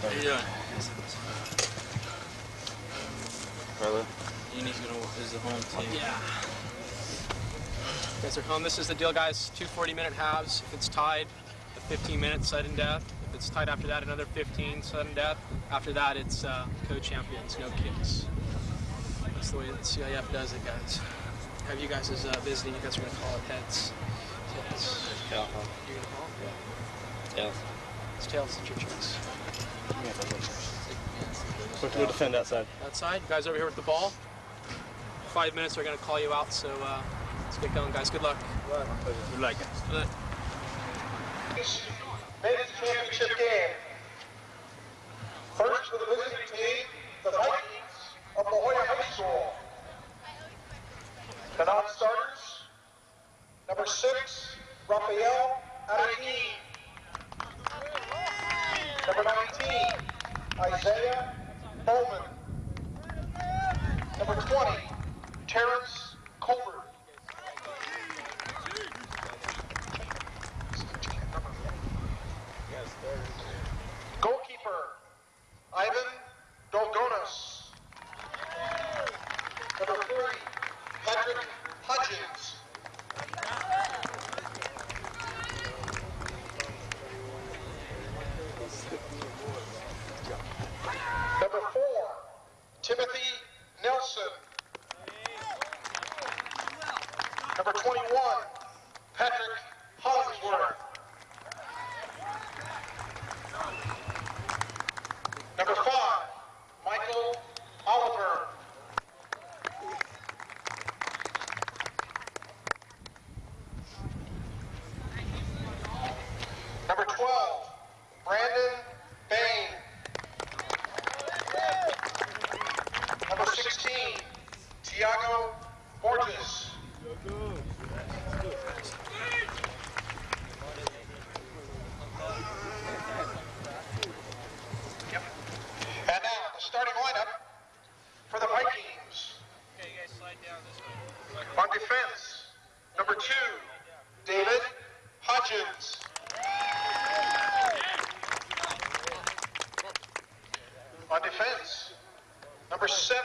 How you doing? Carla? Uni's is the home team. Yeah. You guys are home. This is the deal, guys. 2 40-minute halves. If it's tied, a 15-minute sudden death. If it's tied after that, another 15 sudden death. After that, it's co-champions, no kicks. That's the way that CIF does it, guys. Have you guys as visiting, you guys are going to call it heads. Tails. Yeah. You're going to call it? Yeah. Tails. It's tails. It's your choice. What we'll defend outside. Outside, you guys over here with the ball. 5 minutes, they're going to call you out, so let's get going, guys. Good luck. Good luck, guys. Good. Men's championship game. First for the visiting team, the Vikings of La Jolla High School. The non-starters, number 6, Rafael Arequin. Number 19, Isaiah Bowman. Number 20, Terrence Colbert. Goalkeeper, Ivan Dolgonas. Number 3, Patrick Hutchins. Number 4, Timothy Nelson. Number 21, Patrick Hollingsworth. Number 5, Michael Oliver. Number 12, Brandon Bain. Number 16, Tiago Borges. And now, the starting lineup for the Vikings. Okay, you guys slide down this way. On defense, number 2, David Hutchins. On defense, number 7,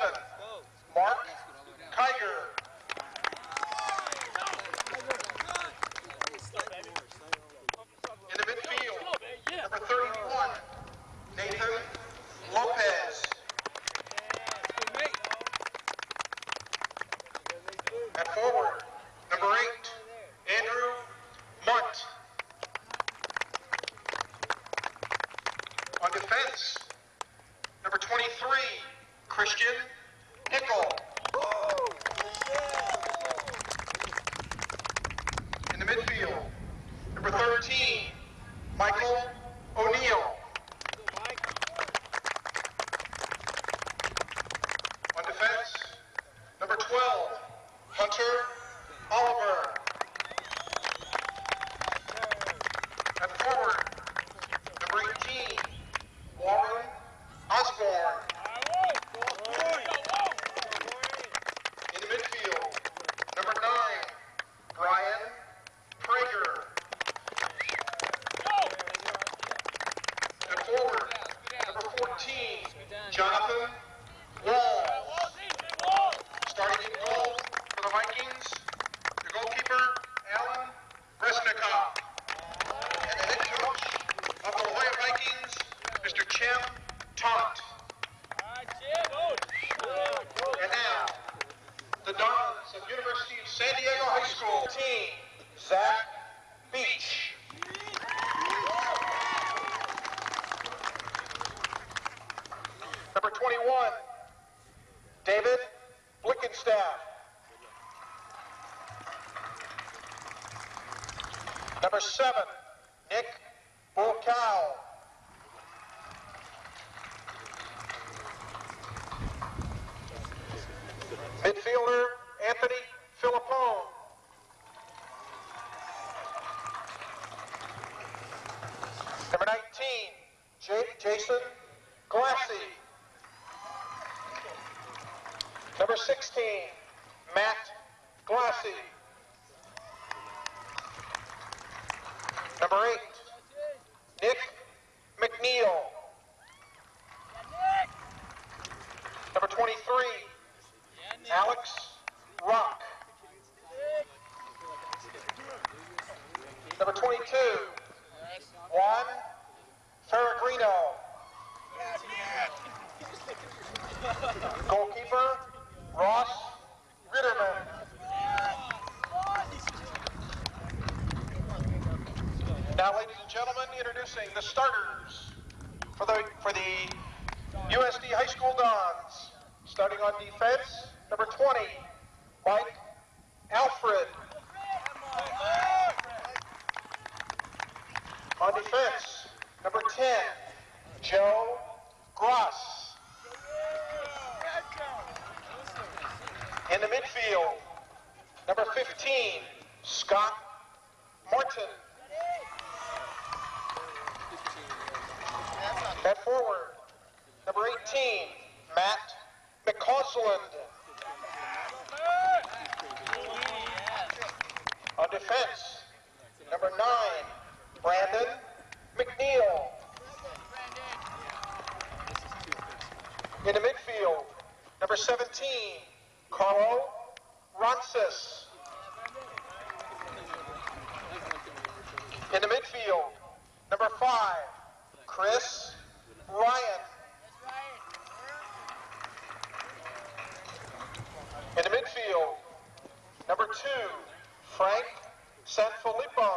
Mark Kiger. In the midfield, number 31, Nathan Lopez. At forward, number 8, Andrew Munt. On defense, number 23, Christian Nickel. In the midfield, number 13, Michael O'Neill. On defense, number 12, Hunter Oliver. At forward, number 18, Warren Osborne. In the midfield, number 9, Brian Prager. At forward, number 14, Jonathan Wall. Starting in goal for the Vikings, the goalkeeper, Alan Resnicott. And the head coach of the La Jolla Vikings, Mr. Chem taunt. And now, the Dons of University of San Diego High School team, Zach Beach. Number 21, David Blickenstaff. Number 7, Nick Bulkow. Midfielder, Anthony Filippone. Number 19, Jason Glassy. Number 16, Matt Glassy. Number 8, Nick McNeil. Number 23, Alex Rock. Number 22, Juan Ferragrino. Goalkeeper, Ross Ritterman. Now, ladies and gentlemen, introducing the starters for the USD High School Dons. Starting on defense, number 20, Mike Alfred. On defense, number 10, Joe Gross. In the midfield, number 15, Scott Martin. At forward, number 18, Matt McCausland. On defense, number 9, Brandon McNeil. In the midfield, number 17, Carlo Roncis. In the midfield, number 5, Chris Ryan. In the midfield, number 2, Frank Sanfilippo.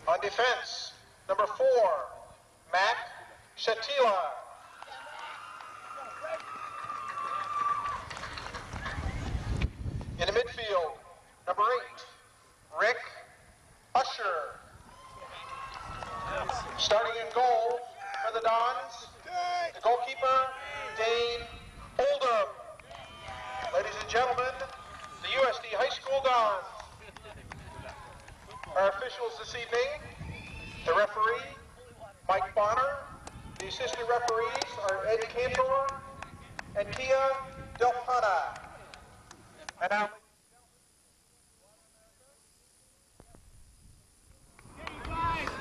On defense, number 4, Matt Shatila. In the midfield, number 8, Rick Usher. Starting in goal for the Dons, the goalkeeper, Dane Oldham. Ladies and gentlemen, the USD High School Dons. Our officials this evening, the referee, Mike Bonner. The assistant referees are Ed Cantor and Kia Del Pana. And now,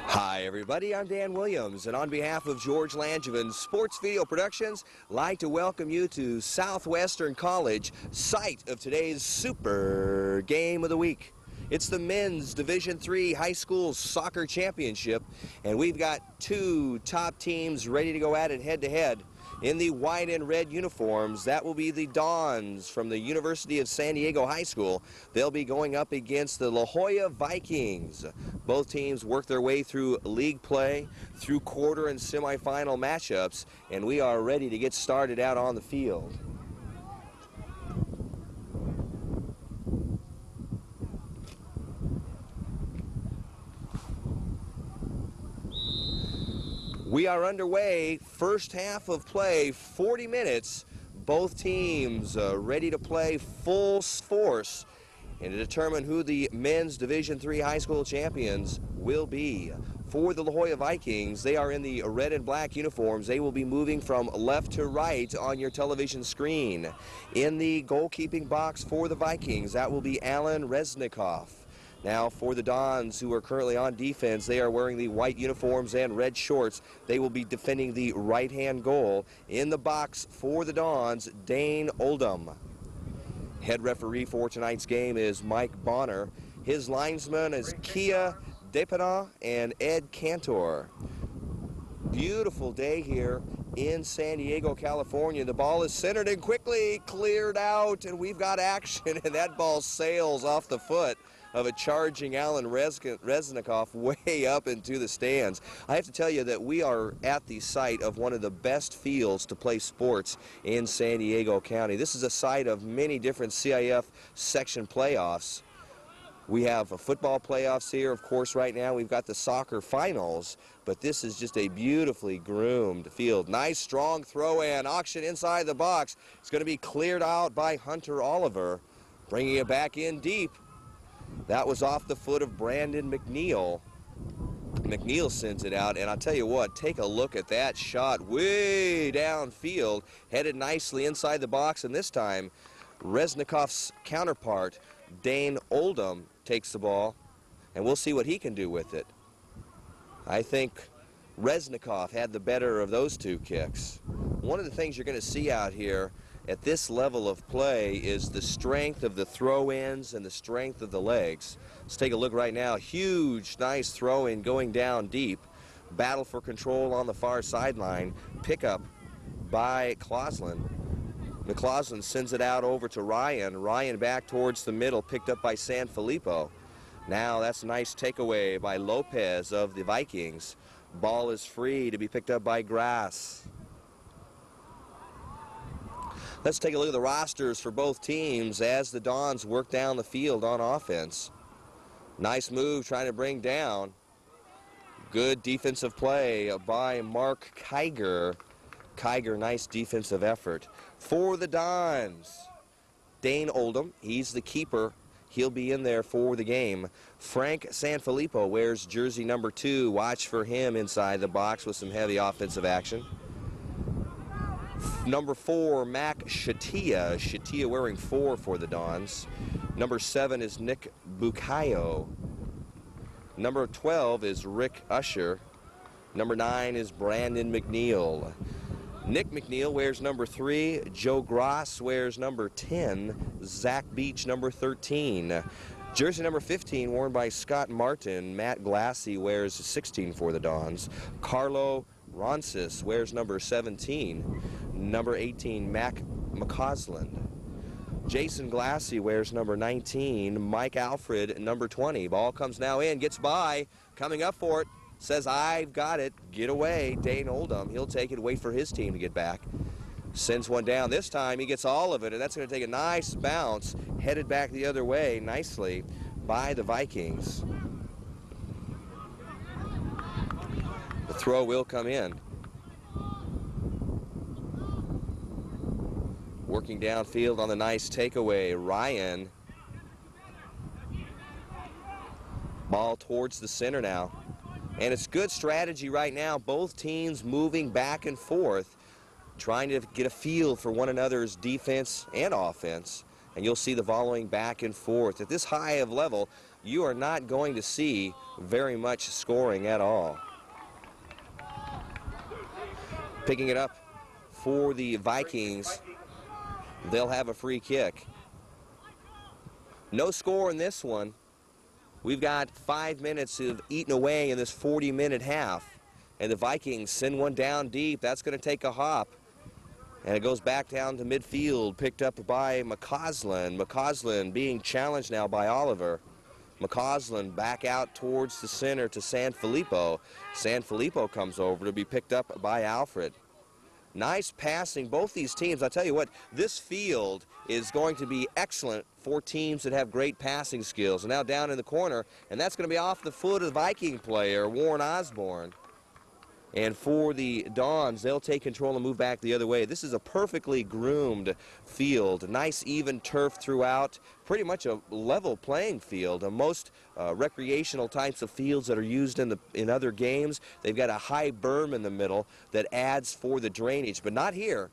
Hi everybody, I'm Dan Williams, and on behalf of George Langevin Sports Video Productions, I'd like to welcome you to Southwestern College, site of today's Super Game of the Week. It's the Men's Division III High School Soccer Championship, and we've got 2 top teams ready to go at it head-to-head. In the white and red uniforms, that will be the Dons from the University of San Diego High School. They'll be going up against the La Jolla Vikings. Both teams work their way through league play, through quarter and semifinal matchups, and we are ready to get started out on the field. We are underway, first half of play, 40 minutes. Both teams ready to play full force and to determine who the men's Division III high school champions will be. For the La Jolla Vikings, they are in the red and black uniforms. They will be moving from left to right on your television screen. In the goalkeeping box for the Vikings, that will be Alan Resnikoff. Now for the Dons, who are currently on defense, they are wearing the white uniforms and red shorts. They will be defending the right-hand goal. In the box for the Dons, Dane Oldham. Head referee for tonight's game is Mike Bonner. His linesman is Kia Depena and Ed Cantor. Beautiful day here in San Diego, California. The ball is centered and quickly cleared out, and we've got action, and that ball sails off the foot of a charging Alan Resnikoff way up into the stands. I have to tell you that we are at the site of one of the best fields to play sports in San Diego County. This is a site of many different CIF section playoffs. We have a football playoffs here, of course. Right now we've got the soccer finals, but this is just a beautifully groomed field. Nice strong throw in, auction inside the box. It's going to be cleared out by Hunter Oliver, bringing it back in deep. That was off the foot of Brandon McNeil. McNeil sends it out, and I'll tell you what, take a look at that shot way downfield, headed nicely inside the box, and this time Resnikoff's counterpart, Dane Oldham, takes the ball, and we'll see what he can do with it. I think Resnikoff had the better of those two kicks. One of the things you're going to see out here at this level of play is the strength of the throw-ins and the strength of the legs. Let's take a look right now. Huge, nice throw-in going down deep. Battle for control on the far sideline. Pickup by Clauslin. McClausland sends it out over to Ryan. Ryan back towards the middle, picked up by Sanfilippo. Now that's a nice takeaway by Lopez of the Vikings. Ball is free to be picked up by Grass. Let's take a look at the rosters for both teams as the Dons work down the field on offense. Nice move trying to bring down. Good defensive play by Mark Kiger. Kiger, nice defensive effort. For the Dons, Dane Oldham, he's the keeper. He'll be in there for the game. Frank Sanfilippo wears jersey number 2. Watch for him inside the box with some heavy offensive action. Number 4, Mac Shatia. Shatia wearing 4 for the Dons. Number 7 is Nick Bukayo. Number 12 is Rick Usher. Number 9 is Brandon McNeil. Nick McNeil wears number 3. Joe Gross wears number 10. Zach Beach number 13. Jersey number 15 worn by Scott Martin. Matt Glassy wears 16 for the Dons. Carlo Ronsis wears number 17. Number 18, Mac McCausland. Jason Glassy wears number 19. Mike Alfred, number 20. Ball comes now in, gets by, coming up for it. Says, I've got it. Get away. Dane Oldham. He'll take it, wait for his team to get back. Sends one down. This time he gets all of it, and that's going to take a nice bounce. Headed back the other way nicely by the Vikings. The throw will come in. Working downfield on the nice takeaway. Ryan. Ball towards the center now. And it's good strategy right now. Both teams moving back and forth, trying to get a feel for one another's defense and offense. And you'll see the volleying back and forth. At this high of level, you are not going to see very much scoring at all. Picking it up for the Vikings. They'll have a free kick. No score in this one. We've got 5 minutes of eating away in this 40-minute half. And the Vikings send one down deep. That's going to take a hop. And it goes back down to midfield, picked up by McCausland. McCausland being challenged now by Oliver. McCausland back out towards the center to Sanfilippo. Sanfilippo comes over to be picked up by Alfred. Nice passing, both these teams. I'll tell you what, this field is going to be excellent for teams that have great passing skills. And now down in the corner, and that's going to be off the foot of the Viking player, Warren Osborne. And for the Dons, they'll take control and move back the other way. This is a perfectly groomed field. Nice even turf throughout. Pretty much a level playing field. Most recreational types of fields that are used in other games, they've got a high berm in the middle that adds for the drainage, but not here.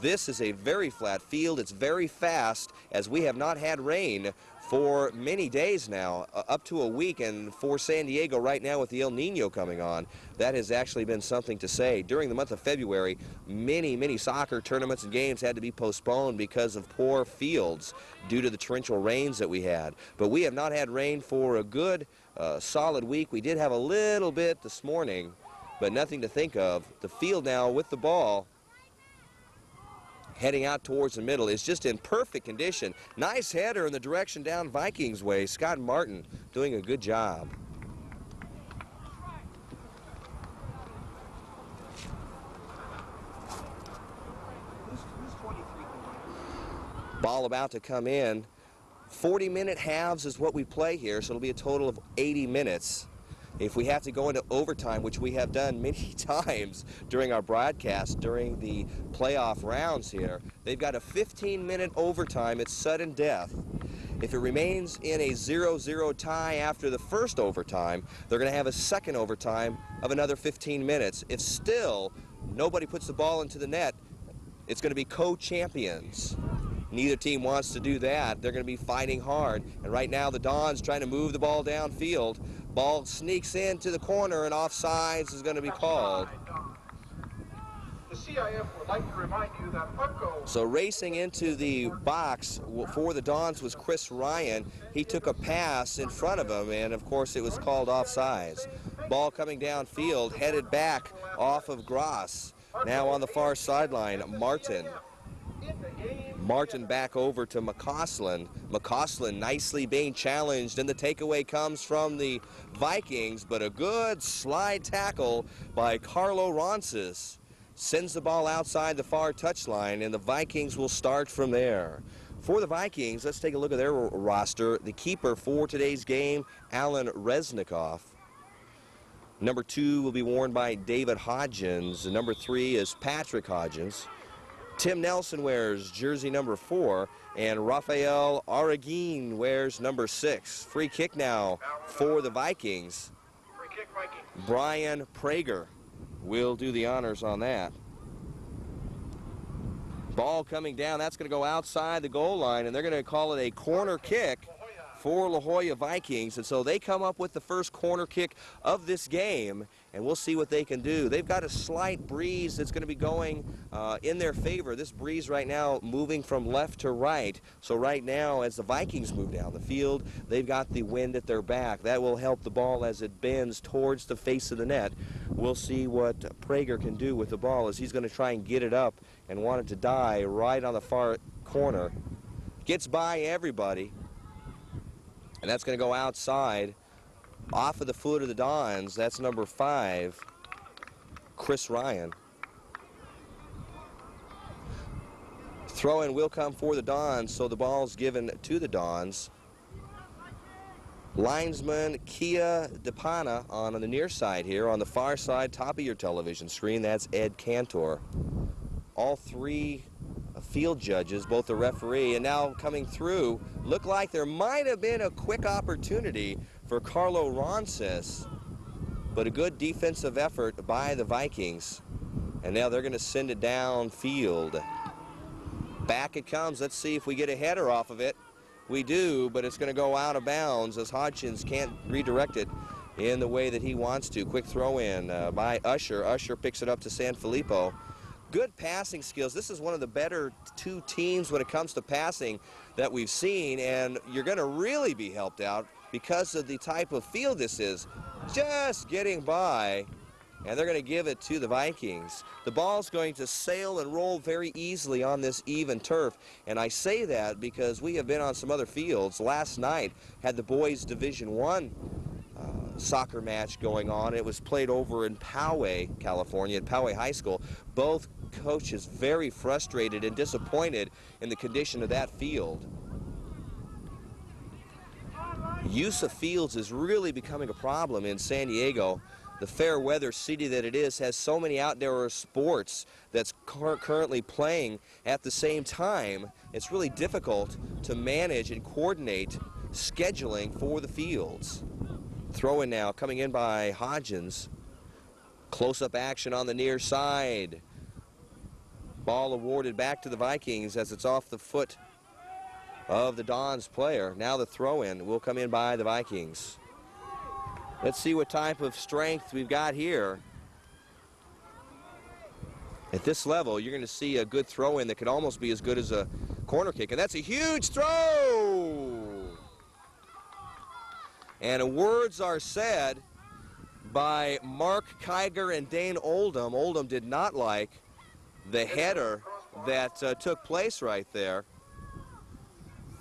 This is a very flat field. It's very fast, as we have not had rain for many days now, up to a week, and for San Diego right now with the El Nino coming on, that has actually been something to say. During the month of February, many soccer tournaments and games had to be postponed because of poor fields due to the torrential rains that we had. But we have not had rain for a good solid week. We did have a little bit this morning, but nothing to think of. The field now with the ball heading out towards the middle is just in perfect condition. Nice header in the direction down Vikings way. Scott Martin doing a good job. Ball about to come in. 40-minute halves is what we play here, so it'll be a total of 80 minutes. If we have to go into overtime, which we have done many times during our broadcast, during the playoff rounds here, they've got a 15-minute overtime. It's sudden death. If it remains in a 0-0 tie after the first overtime, they're going to have a second overtime of another 15 minutes. If still nobody puts the ball into the net, it's going to be co-champions. Neither team wants to do that. They're going to be fighting hard. And right now the Dons trying to move the ball downfield. Ball sneaks into the corner, and offsides is going to be called. The CIF would like to remind you that Pucko. So racing into the box for the Dons was Chris Ryan. He took a pass in front of him, and of course it was called offsides. Ball coming downfield, headed back off of Gross. Now on the far sideline, Martin back over to McCausland. McCausland nicely being challenged, and the takeaway comes from the Vikings, but a good slide tackle by Carlo Ronces sends the ball outside the far touchline, and the Vikings will start from there. For the Vikings, let's take a look at their roster. The keeper for today's game, Alan Resnikoff. Number 2 will be worn by David Hodgins. Number 3 is Patrick Hodgins. Tim Nelson wears jersey number 4, and Rafael Araguin wears number 6. Free kick now for the Vikings. Free kick, Vikings. Brian Prager will do the honors on that. Ball coming down, that's going to go outside the goal line, and they're going to call it a corner kick for La Jolla Vikings. And so they come up with the first corner kick of this game, and we'll see what they can do. They've got a slight breeze that's going to be going in their favor. This breeze right now moving from left to right. So right now, as the Vikings move down the field, they've got the wind at their back. That will help the ball as it bends towards the face of the net. We'll see what Prager can do with the ball as he's going to try and get it up and want it to die right on the far corner. Gets by everybody. And that's going to go outside, off of the foot of the Dons. That's number 5, Chris Ryan. Throw-in will come for the Dons, so the ball's given to the Dons. Linesman Kia DePana on the near side here. On the far side, top of your television screen, that's Ed Cantor. All 3 field judges, both the referee, and now coming through, look like there might have been a quick opportunity for Carlo Ronces, but a good defensive effort by the Vikings. And now they're going to send it downfield. Back it comes. Let's see if we get a header off of it. We do, but it's going to go out of bounds as Hodgins can't redirect it in the way that he wants to. Quick throw in by Usher. Usher picks it up to Sanfilippo. Good passing skills. This is one of the better 2 teams when it comes to passing that we've seen, and you're going to really be helped out because of the type of field this is. Just getting by, and they're going to give it to the Vikings. The ball's going to sail and roll very easily on this even turf, and I say that because we have been on some other fields. Last night had the boys Division I soccer match going on. It was played over in Poway, California, at Poway High School. Both coaches very frustrated and disappointed in the condition of that field. Use of fields is really becoming a problem in San Diego. The fair weather city that it is has so many outdoor sports that's currently playing at the same time. It's really difficult to manage and coordinate scheduling for the fields. Throw in now coming in by Hodgins. Close-up action on the near side. Ball awarded back to the Vikings as it's off the foot of the Dons player. Now the throw-in will come in by the Vikings. Let's see what type of strength we've got here. At this level, you're going to see a good throw-in that could almost be as good as a corner kick. And that's a huge throw! And words are said by Mark Kiger and Dane Oldham. Oldham did not like the header that took place right there.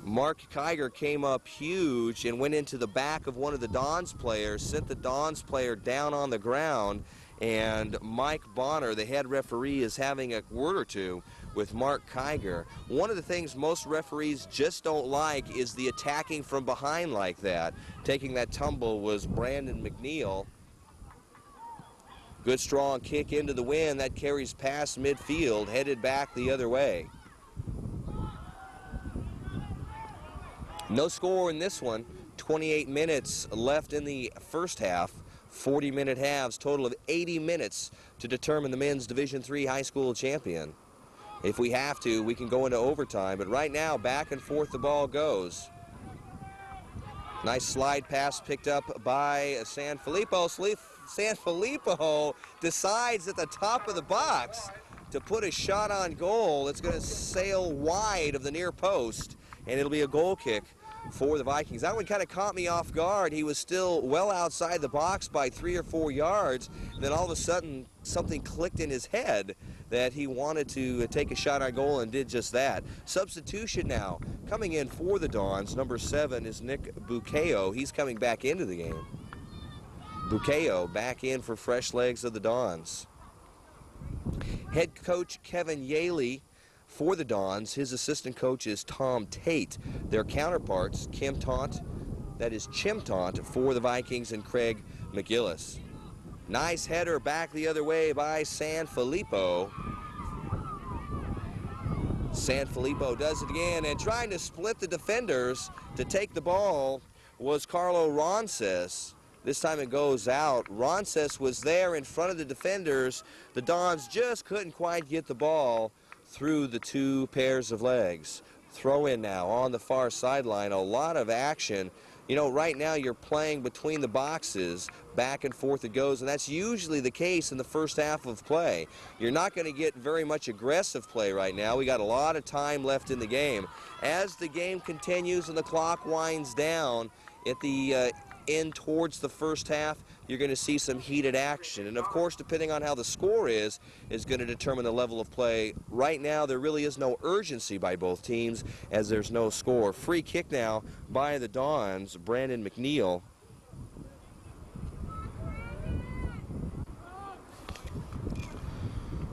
Mark Kiger came up huge and went into the back of one of the Dons players, sent the Dons player down on the ground, and Mike Bonner, the head referee, is having a word or two with Mark Kiger. One of the things most referees just don't like is the attacking from behind like that. Taking that tumble was Brandon McNeil. Good strong kick into the wind. That carries past midfield, headed back the other way. No score in this one. 28 minutes left in the first half. 40-minute halves, total of 80 minutes to determine the men's Division III high school champion. If we have to, we can go into overtime, but right now, back and forth the ball goes. Nice slide pass picked up by Sanfilippo. Sanfilippo decides at the top of the box to put a shot on goal. It's going to sail wide of the near post, and it'll be a goal kick for the Vikings. That one kind of caught me off guard. He was still well outside the box by 3 or 4 yards. And then all of a sudden, something clicked in his head that he wanted to take a shot on goal and did just that. Substitution now. Coming in for the Dons, number 7 is Nick Bucao. He's coming back into the game. Bucao back in for fresh legs of the Dons. Head coach Kevin Yaley for the Dons. His assistant coach is Tom Tate. Their counterparts, Kim Taunt, that is Chim Taunt for the Vikings, and Craig McGillis. Nice header back the other way by Sanfilippo. Sanfilippo does it again, and trying to split the defenders to take the ball was Carlo Ronces. This time it goes out. Ronces was there in front of the defenders. The Dons just couldn't quite get the ball through the two pairs of legs. Throw in now on the far sideline. A lot of action. You know, right now you're playing between the boxes. Back and forth it goes, and that's usually the case in the first half of play. You're not going to get very much aggressive play right now. We got a lot of time left in the game. As the game continues and the clock winds down at the end towards the first half, you're going to see some heated action. And of course, depending on how the score is going to determine the level of play. Right now, there really is no urgency by both teams as there's no score. Free kick now by the Dons, Brandon McNeil.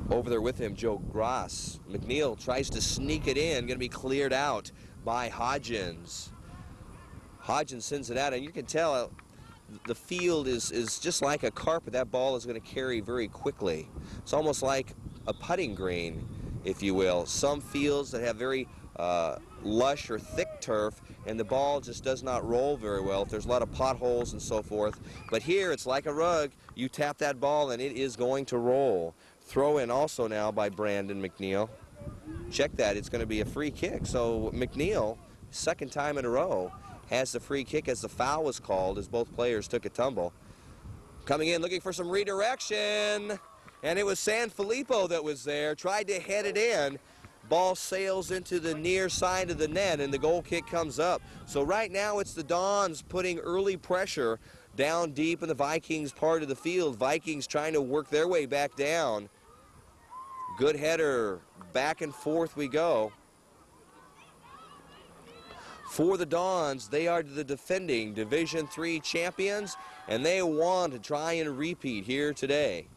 Over there with him, Joe Gross. McNeil tries to sneak it in, going to be cleared out by Hodgins. Hodgins sends it out, and you can tell the field is just like a carpet. That ball is going to carry very quickly. It's almost like a putting green, if you will. Some fields that have very lush or thick turf, and the ball just does not roll very well if there's a lot of potholes and so forth. But here, it's like a rug. You tap that ball, and it is going to roll. Throw in also now by Brandon McNeil. Check that. It's going to be a free kick. So McNeil, second time in a row, has the free kick as the foul was called as both players took a tumble. Coming in looking for some redirection, and it was Sanfilippo that was there. Tried to head it in. Ball sails into the near side of the net, and the goal kick comes up. So right now it's the Dons putting early pressure down deep in the Vikings part of the field. Vikings trying to work their way back down. Good header. Back and forth we go. For the Dons, they are the defending Division III champions, and they want to try and repeat here today.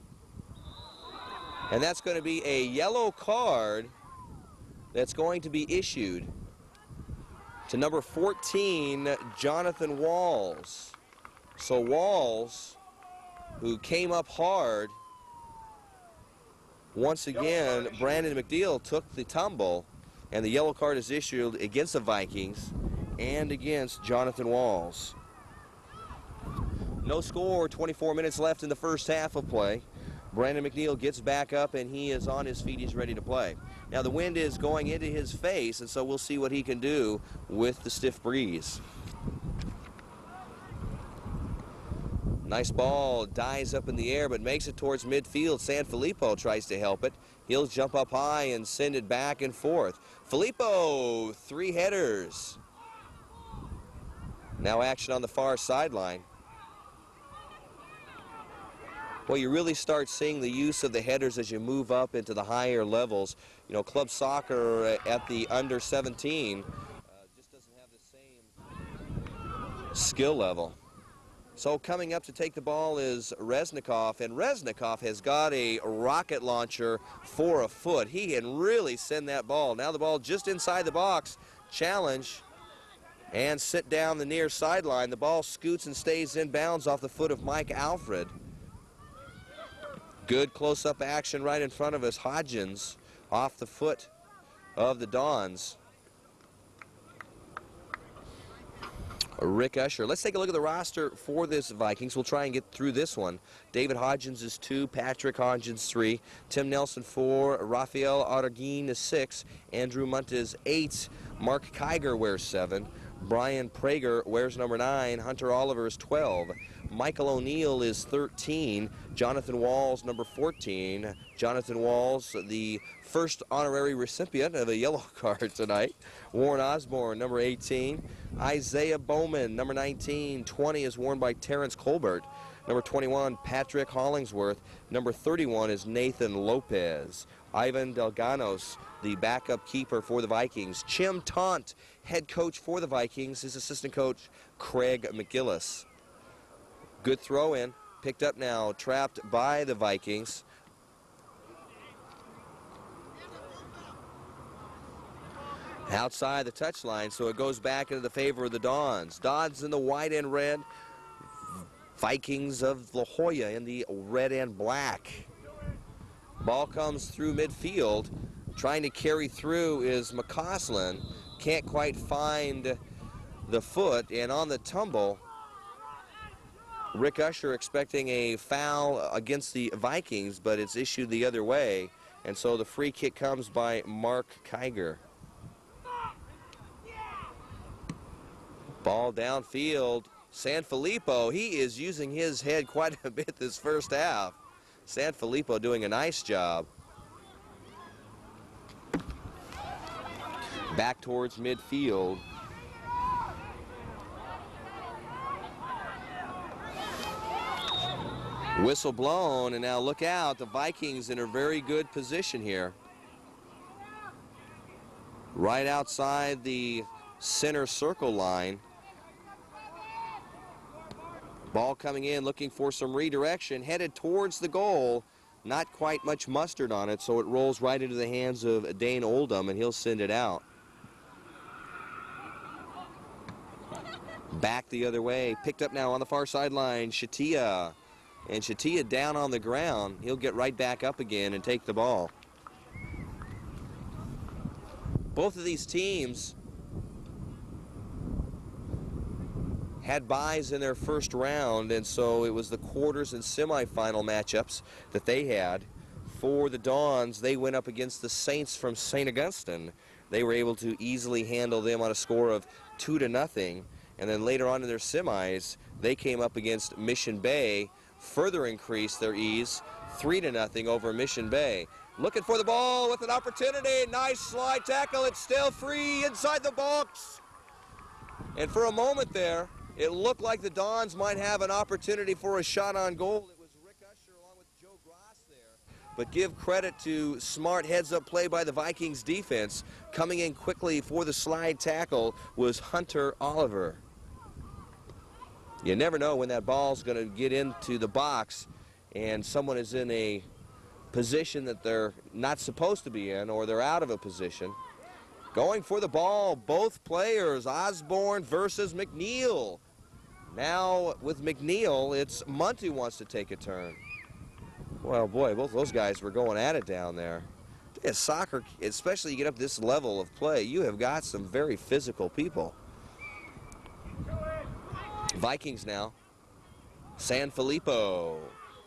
And that's going to be a yellow card that's going to be issued to number 14, Jonathan Walls. So Walls, who came up hard, once again, Brandon McNeil took the tumble, and the yellow card is issued against the Vikings and against Jonathan Walls. No score, 24 minutes left in the first half of play. Brandon McNeil gets back up, and he is on his feet. He's ready to play. Now the wind is going into his face, and so we'll see what he can do with the stiff breeze. Nice ball, dies up in the air, but makes it towards midfield. Sanfilippo tries to help it. He'll jump up high and send it back and forth. Filippo, 3 headers. Now action on the far sideline. Well, you really start seeing the use of the headers as you move up into the higher levels. You know, club soccer at the under 17 just doesn't have the same skill level. So coming up to take the ball is Reznikov, and Reznikov has got a rocket launcher for a foot. He can really send that ball. Now the ball just inside the box. Challenge and sit down the near sideline. The ball scoots and stays in bounds off the foot of Mike Alfred. Good close-up action right in front of us. Hodgins off the foot of the Dons. Rick Usher. Let's take a look at the roster for this Vikings. We'll try and get through this one. David Hodgins is 2, Patrick Hodgins 3, Tim Nelson 4, Rafael Aragin is 6, Andrew Munt is 8, Mark Kiger wears 7, Brian Prager wears number 9, Hunter Oliver is 12, Michael O'Neill is 13, Jonathan Walls number 14. Jonathan Walls, the first honorary recipient of a yellow card tonight. Warren Osborne, number 18. Isaiah Bowman, number 19. 20 is worn by Terrence Colbert. Number 21, Patrick Hollingsworth. Number 31 is Nathan Lopez. Ivan Delganos, the backup keeper for the Vikings. Chim Taunt, head coach for the Vikings. His assistant coach, Craig McGillis. Good throw in. Picked up now, trapped by the Vikings. Outside the touchline, so it goes back into the favor of the Dons. Dons in the white and red. Vikings of La Jolla in the red and black. Ball comes through midfield. Trying to carry through is McCausland. Can't quite find the foot, and on the tumble, Rick Usher expecting a foul against the Vikings, but it's issued the other way, and so the free kick comes by Mark Kiger. Ball downfield. Sanfilippo, he is using his head quite a bit this first half. Sanfilippo doing a nice job. Back towards midfield. Whistle blown, and now look out. The Vikings in a very good position here. Right outside the center circle line. Ball coming in, looking for some redirection, headed towards the goal. Not quite much mustard on it, so it rolls right into the hands of Dane Oldham, and he'll send it out. Back the other way, picked up now on the far sideline, Shatia. And Shatia down on the ground. He'll get right back up again and take the ball. Both of these teams had byes in their first round, and so it was the quarters and semifinal matchups that they had. For the Dons, they went up against the Saints from St. Augustine. They were able to easily handle them on a score of 2-0. And then later on in their semis, they came up against Mission Bay, further increased their ease, 3-0 over Mission Bay. Looking for the ball with an opportunity. Nice slide tackle. It's still free inside the box. And for a moment there, it looked like the Dons might have an opportunity for a shot on goal. It was Rick Usher along with Joe Gross there. But give credit to smart heads-up play by the Vikings defense. Coming in quickly for the slide tackle was Hunter Oliver. You never know when that ball's going to get into the box and someone is in a position that they're not supposed to be in, or they're out of a position. Going for the ball, both players, Osborne versus McNeil. Now with McNeil, it's Munt who wants to take a turn. Well, boy, both those guys were going at it down there. Yeah, soccer, especially you get up this level of play, you have got some very physical people. Vikings now. Sanfilippo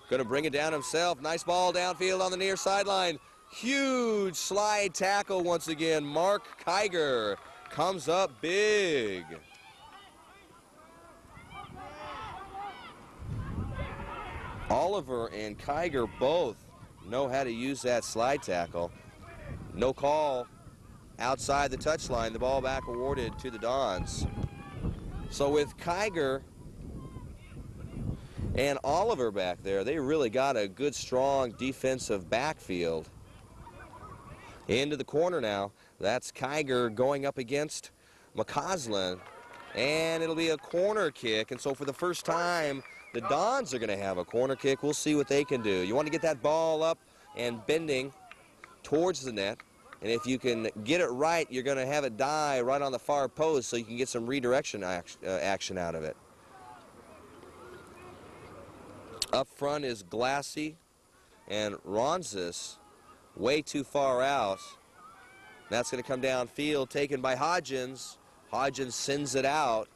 going to bring it down himself. Nice ball downfield on the near sideline. Huge slide tackle once again. Mark Kiger comes up big. Oliver and Kiger both know how to use that slide tackle. No call outside the touchline. The ball back awarded to the Dons. So with Kiger and Oliver back there, they really got a good, strong defensive backfield. Into the corner now. That's Kiger going up against McCausland. And it'll be a corner kick. And so for the first time, the Dons are going to have a corner kick. We'll see what they can do. You want to get that ball up and bending towards the net. And if you can get it right, you're going to have it die right on the far post so you can get some redirection action out of it. Up front is Glassy and Ronzis, way too far out. That's going to come downfield, taken by Hodgins. Hodgins sends it out,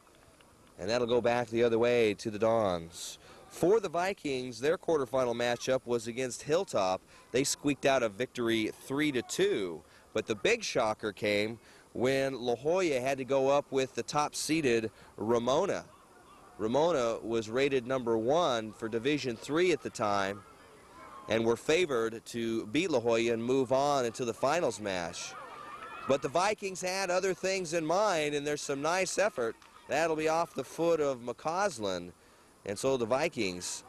and that'll go back the other way to the Dons. For the Vikings, their quarterfinal matchup was against Hilltop. They squeaked out a victory 3-2. But the big shocker came when La Jolla had to go up with the top-seeded Ramona. Ramona was rated #1 for Division III at the time and were favored to beat La Jolla and move on into the finals match. But the Vikings had other things in mind, and there's some nice effort. That'll be off the foot of McCausland. And so the Vikings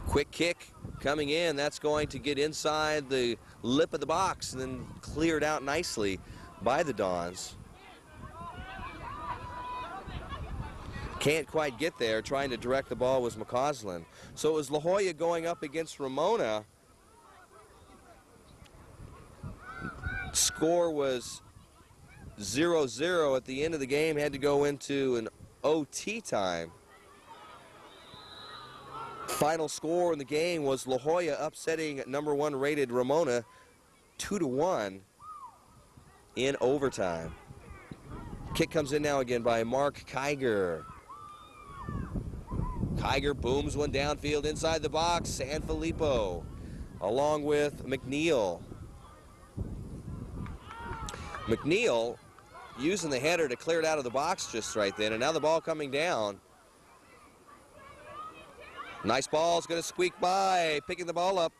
quick kick coming in. That's going to get inside the lip of the box and then cleared out nicely by the Dons. Can't quite get there. Trying to direct the ball was McCausland. So it was La Jolla going up against Ramona. Score was 0-0 at the end of the game. Had to go into an OT time. Final score in the game was La Jolla upsetting #1 rated Ramona 2-1 in overtime. Kick comes in now again by Mark Kiger. Kiger booms one downfield inside the box. Sanfilippo along with McNeil. McNeil using the header to clear it out of the box just right then, and now the ball coming down. Nice ball, is going to squeak by, picking the ball up.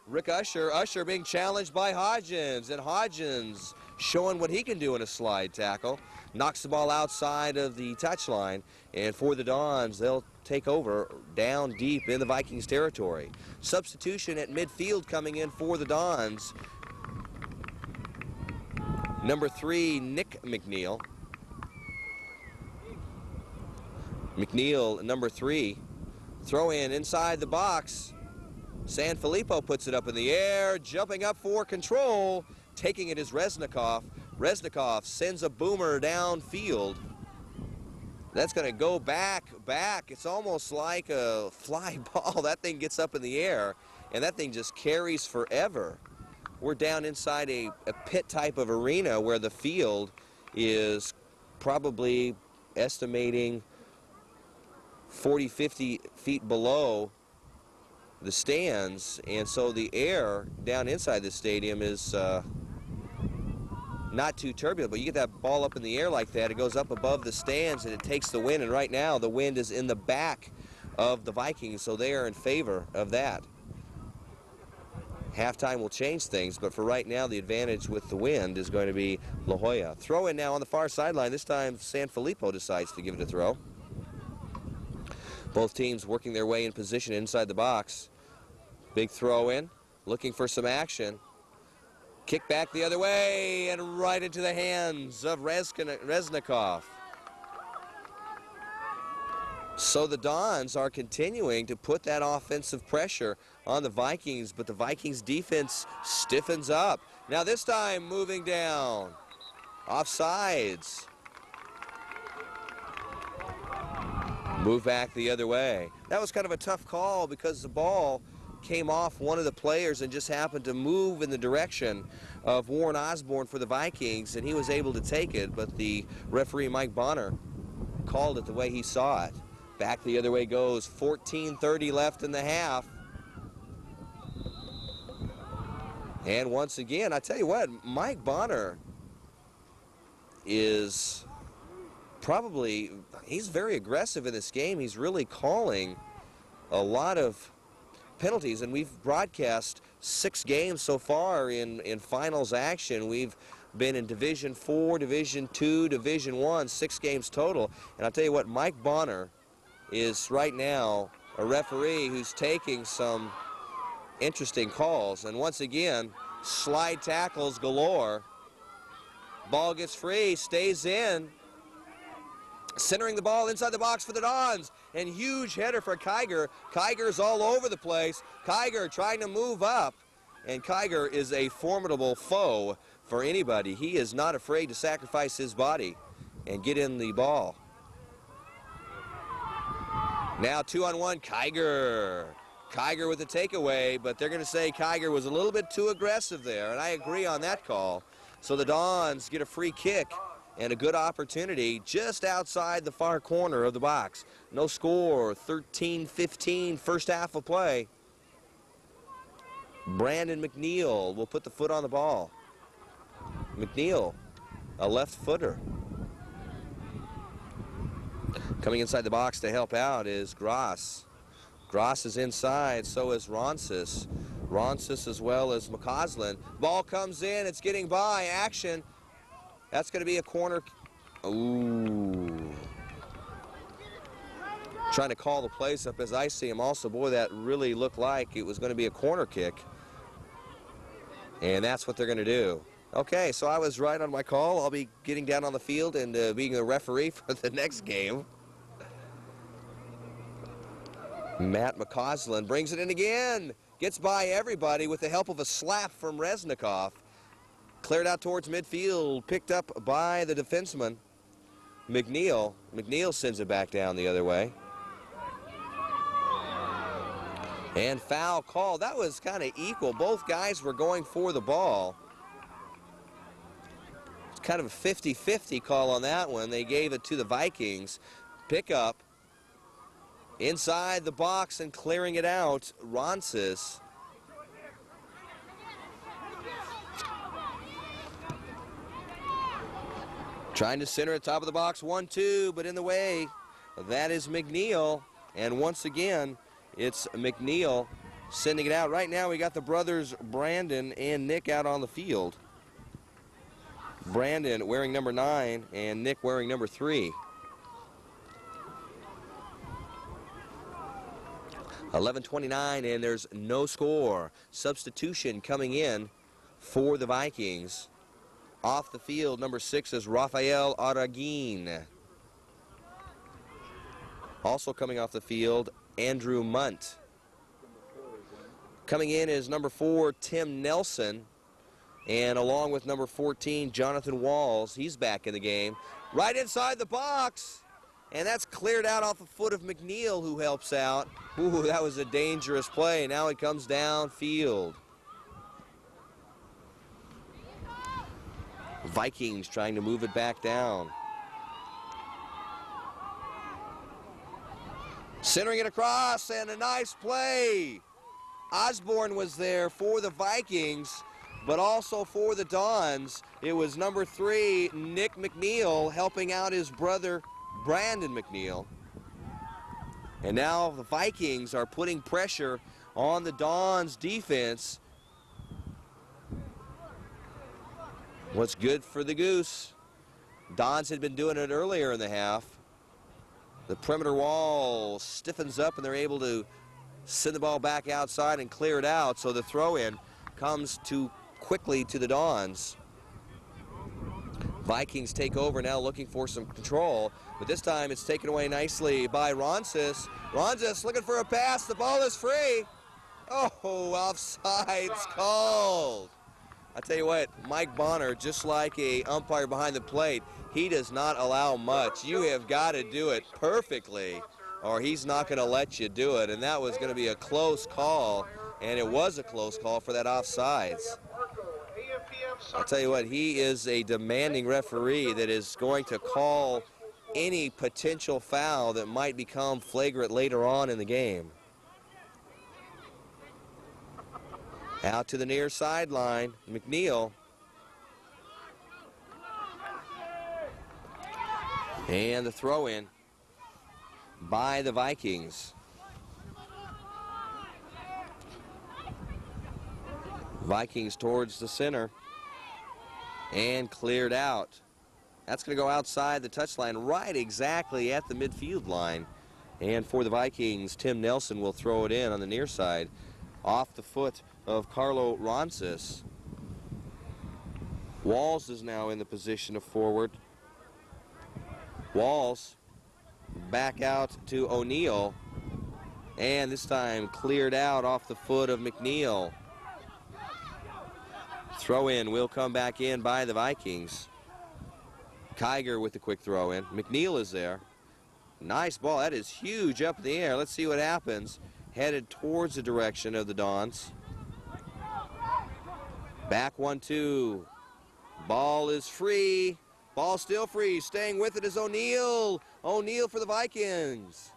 Rick Usher. Usher being challenged by Hodgins, and Hodgins showing what he can do in a slide tackle. Knocks the ball outside of the touchline, and for the Dons, they'll take over down deep in the Vikings territory. Substitution at midfield coming in for the Dons. #3, Nick McNeil. McNeil, #3. Throw in inside the box. Sanfilippo puts it up in the air, jumping up for control. Taking it is Reznikov. Reznikov sends a boomer downfield. That's going to go back. It's almost like a fly ball. That thing gets up in the air, and that thing just carries forever. We're down inside a pit type of arena where the field is probably estimating 40, 50 feet below the stands, and so the air down inside the stadium is not too turbulent, but you get that ball up in the air like that, it goes up above the stands and it takes the wind, and right now the wind is in the back of the Vikings, so they are in favor of that. Halftime will change things, but for right now the advantage with the wind is going to be La Jolla. Throw in now on the far sideline. This time Sanfilippo decides to give it a throw. Both teams working their way in position inside the box. Big throw in, looking for some action. Kick back the other way and right into the hands of Reznikov. So the Dons are continuing to put that offensive pressure on the Vikings, but the Vikings defense stiffens up. Now this time moving down. Offsides. Move back the other way. That was kind of a tough call because the ball came off one of the players and just happened to move in the direction of Warren Osborne for the Vikings, and he was able to take it, but the referee Mike Bonner called it the way he saw it. Back the other way goes. 14:30 left in the half. And once again, I tell you what, Mike Bonner is probably, he's very aggressive in this game. He's really calling a lot of penalties, and we've broadcast 6 games so far in finals action. We've been in Division 4, Division 2, Division 1, 6 games total. And I'll tell you what, Mike Bonner is right now a referee who's taking some interesting calls. And once again, slide tackles galore. Ball gets free, stays in. Centering the ball inside the box for the Dons. And huge header for Kiger. Kiger's all over the place. Kiger trying to move up. And Kiger is a formidable foe for anybody. He is not afraid to sacrifice his body and get in the ball. Now 2-on-1, Kiger. Kiger with the takeaway, but they're going to say Kiger was a little bit too aggressive there, and I agree on that call. So the Dons get a free kick and a good opportunity just outside the far corner of the box. No score, 13-15, first half of play. Brandon McNeil will put the foot on the ball. McNeil, a left footer. Coming inside the box to help out is Gross. Gross is inside, so is Ronsis. Ronsis as well as McCausland. Ball comes in, it's getting by, action. That's going to be a corner. Ooh. Trying to call the place up as I see him also. Boy, that really looked like it was going to be a corner kick. And that's what they're going to do. Okay, so I was right on my call. I'll be getting down on the field and being a referee for the next game. Matt McCausland brings it in again. Gets by everybody with the help of a slap from Resnikoff. Cleared out towards midfield, picked up by the defenseman, McNeil. McNeil sends it back down the other way. And foul call. That was kind of equal. Both guys were going for the ball. It's kind of a 50-50 call on that one. They gave it to the Vikings. Pick up. Inside the box and clearing it out, Ronsis. Trying to center at top of the box, 1-2, but in the way. That is McNeil. And once again, it's McNeil sending it out. Right now we got the brothers Brandon and Nick out on the field. Brandon wearing number 9 and Nick wearing number 3. 11:29 and there's no score. Substitution coming in for the Vikings. Off the field, number 6 is Rafael Aragin. Also coming off the field, Andrew Munt. Coming in is number 4, Tim Nelson. And along with number 14, Jonathan Walls. He's back in the game. Right inside the box. And that's cleared out off the foot of McNeil, who helps out. Ooh, that was a dangerous play. Now he comes downfield. Vikings trying to move it back down. Centering it across, and a nice play. Osborne was there for the Vikings, but also for the Dons. It was number 3, Nick McNeil, helping out his brother, Brandon McNeil. And now the Vikings are putting pressure on the Dons defense. What's good for the Goose? Dons had been doing it earlier in the half. The perimeter wall stiffens up and they're able to send the ball back outside and clear it out. So the throw-in comes too quickly to the Dons. Vikings take over now, looking for some control, but this time it's taken away nicely by Ronsis. Ronsis looking for a pass. The ball is free. Oh, offside's called. I tell you what, Mike Bonner, just like a umpire behind the plate, he does not allow much. You have got to do it perfectly, or he's not going to let you do it. And that was going to be a close call, and it was a close call for that offsides. I'll tell you what, he is a demanding referee that is going to call any potential foul that might become flagrant later on in the game. Out to the near sideline, McNeil. And the throw in by the Vikings. Vikings towards the center and cleared out. That's going to go outside the touchline, right exactly at the midfield line. And for the Vikings, Tim Nelson will throw it in on the near side off the foot of Carlo Roncis. Walls is now in the position of forward. Walls back out to O'Neal, and this time cleared out off the foot of McNeil. Throw in will come back in by the Vikings. Kiger with the quick throw in. McNeil is there. Nice ball. That is huge up in the air. Let's see what happens. Headed towards the direction of the Dons. Back 1-2. Ball is free. Ball still free. Staying with it is O'Neal. O'Neal for the Vikings.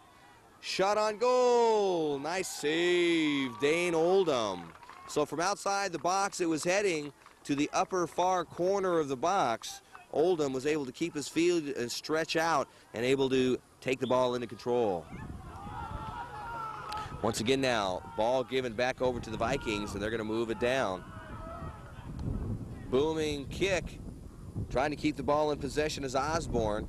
Shot on goal. Nice save. Dane Oldham. So from outside the box, it was heading to the upper far corner of the box. Oldham was able to keep his field and stretch out and able to take the ball into control. Once again now, ball given back over to the Vikings, and they're going to move it down. Booming kick. Trying to keep the ball in possession is Osborne.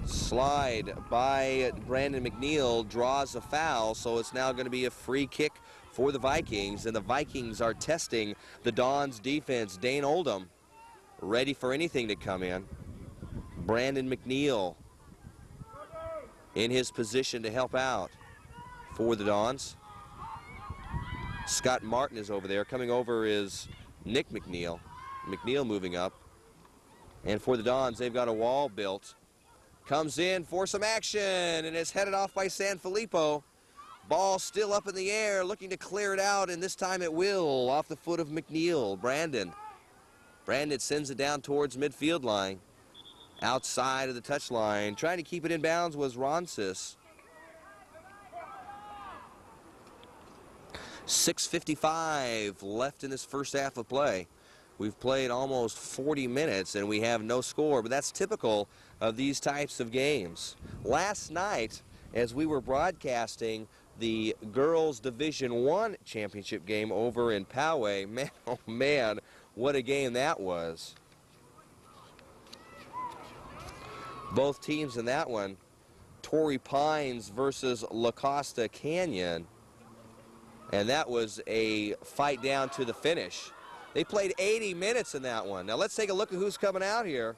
Slide by Brandon McNeil draws a foul, so it's now going to be a free kick for the Vikings, and the Vikings are testing the Dons defense. Dane Oldham ready for anything to come in. Brandon McNeil in his position to help out for the Dons. Scott Martin is over there. Coming over is Nick McNeil. McNeil moving up. And for the Dons, they've got a wall built. Comes in for some action, and it's headed off by Sanfilippo. Ball still up in the air, looking to clear it out, and this time it will, off the foot of McNeil. Brandon sends it down towards midfield line. Outside of the touch line. Trying to keep it in bounds was Roncis. 6:55 left in this first half of play. We've played almost 40 minutes and we have no score, but that's typical of these types of games. Last night, as we were broadcasting the girls Division I championship game over in Poway, man, oh man, what a game that was. Both teams in that one, Torrey Pines versus La Costa Canyon, and that was a fight down to the finish. They played 80 minutes in that one. Now let's take a look at who's coming out here.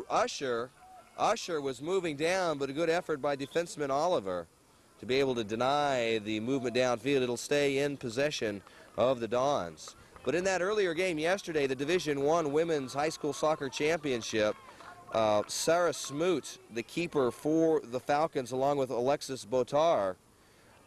Usher was moving down, but a good effort by defenseman Oliver to be able to deny the movement downfield. It'll stay in possession of the Dons. But in that earlier game yesterday, the Division I Women's High School Soccer Championship, Sarah Smoot, the keeper for the Falcons, along with Alexis Botar,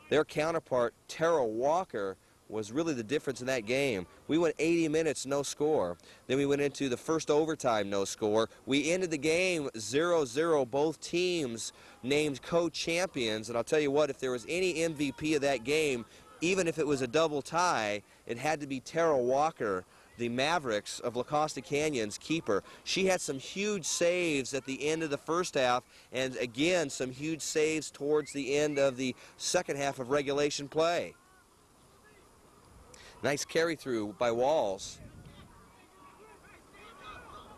their counterpart, Tara Walker, was really the difference in that game. We went 80 minutes, no score. Then we went into the first overtime, no score. We ended the game 0-0. Both teams named co-champions. And I'll tell you what, if there was any MVP of that game, even if it was a double tie, it had to be Tara Walker, the Mavericks of La Costa Canyon's keeper. She had some huge saves at the end of the first half, and again, some huge saves towards the end of the second half of regulation play. Nice carry through by Walls.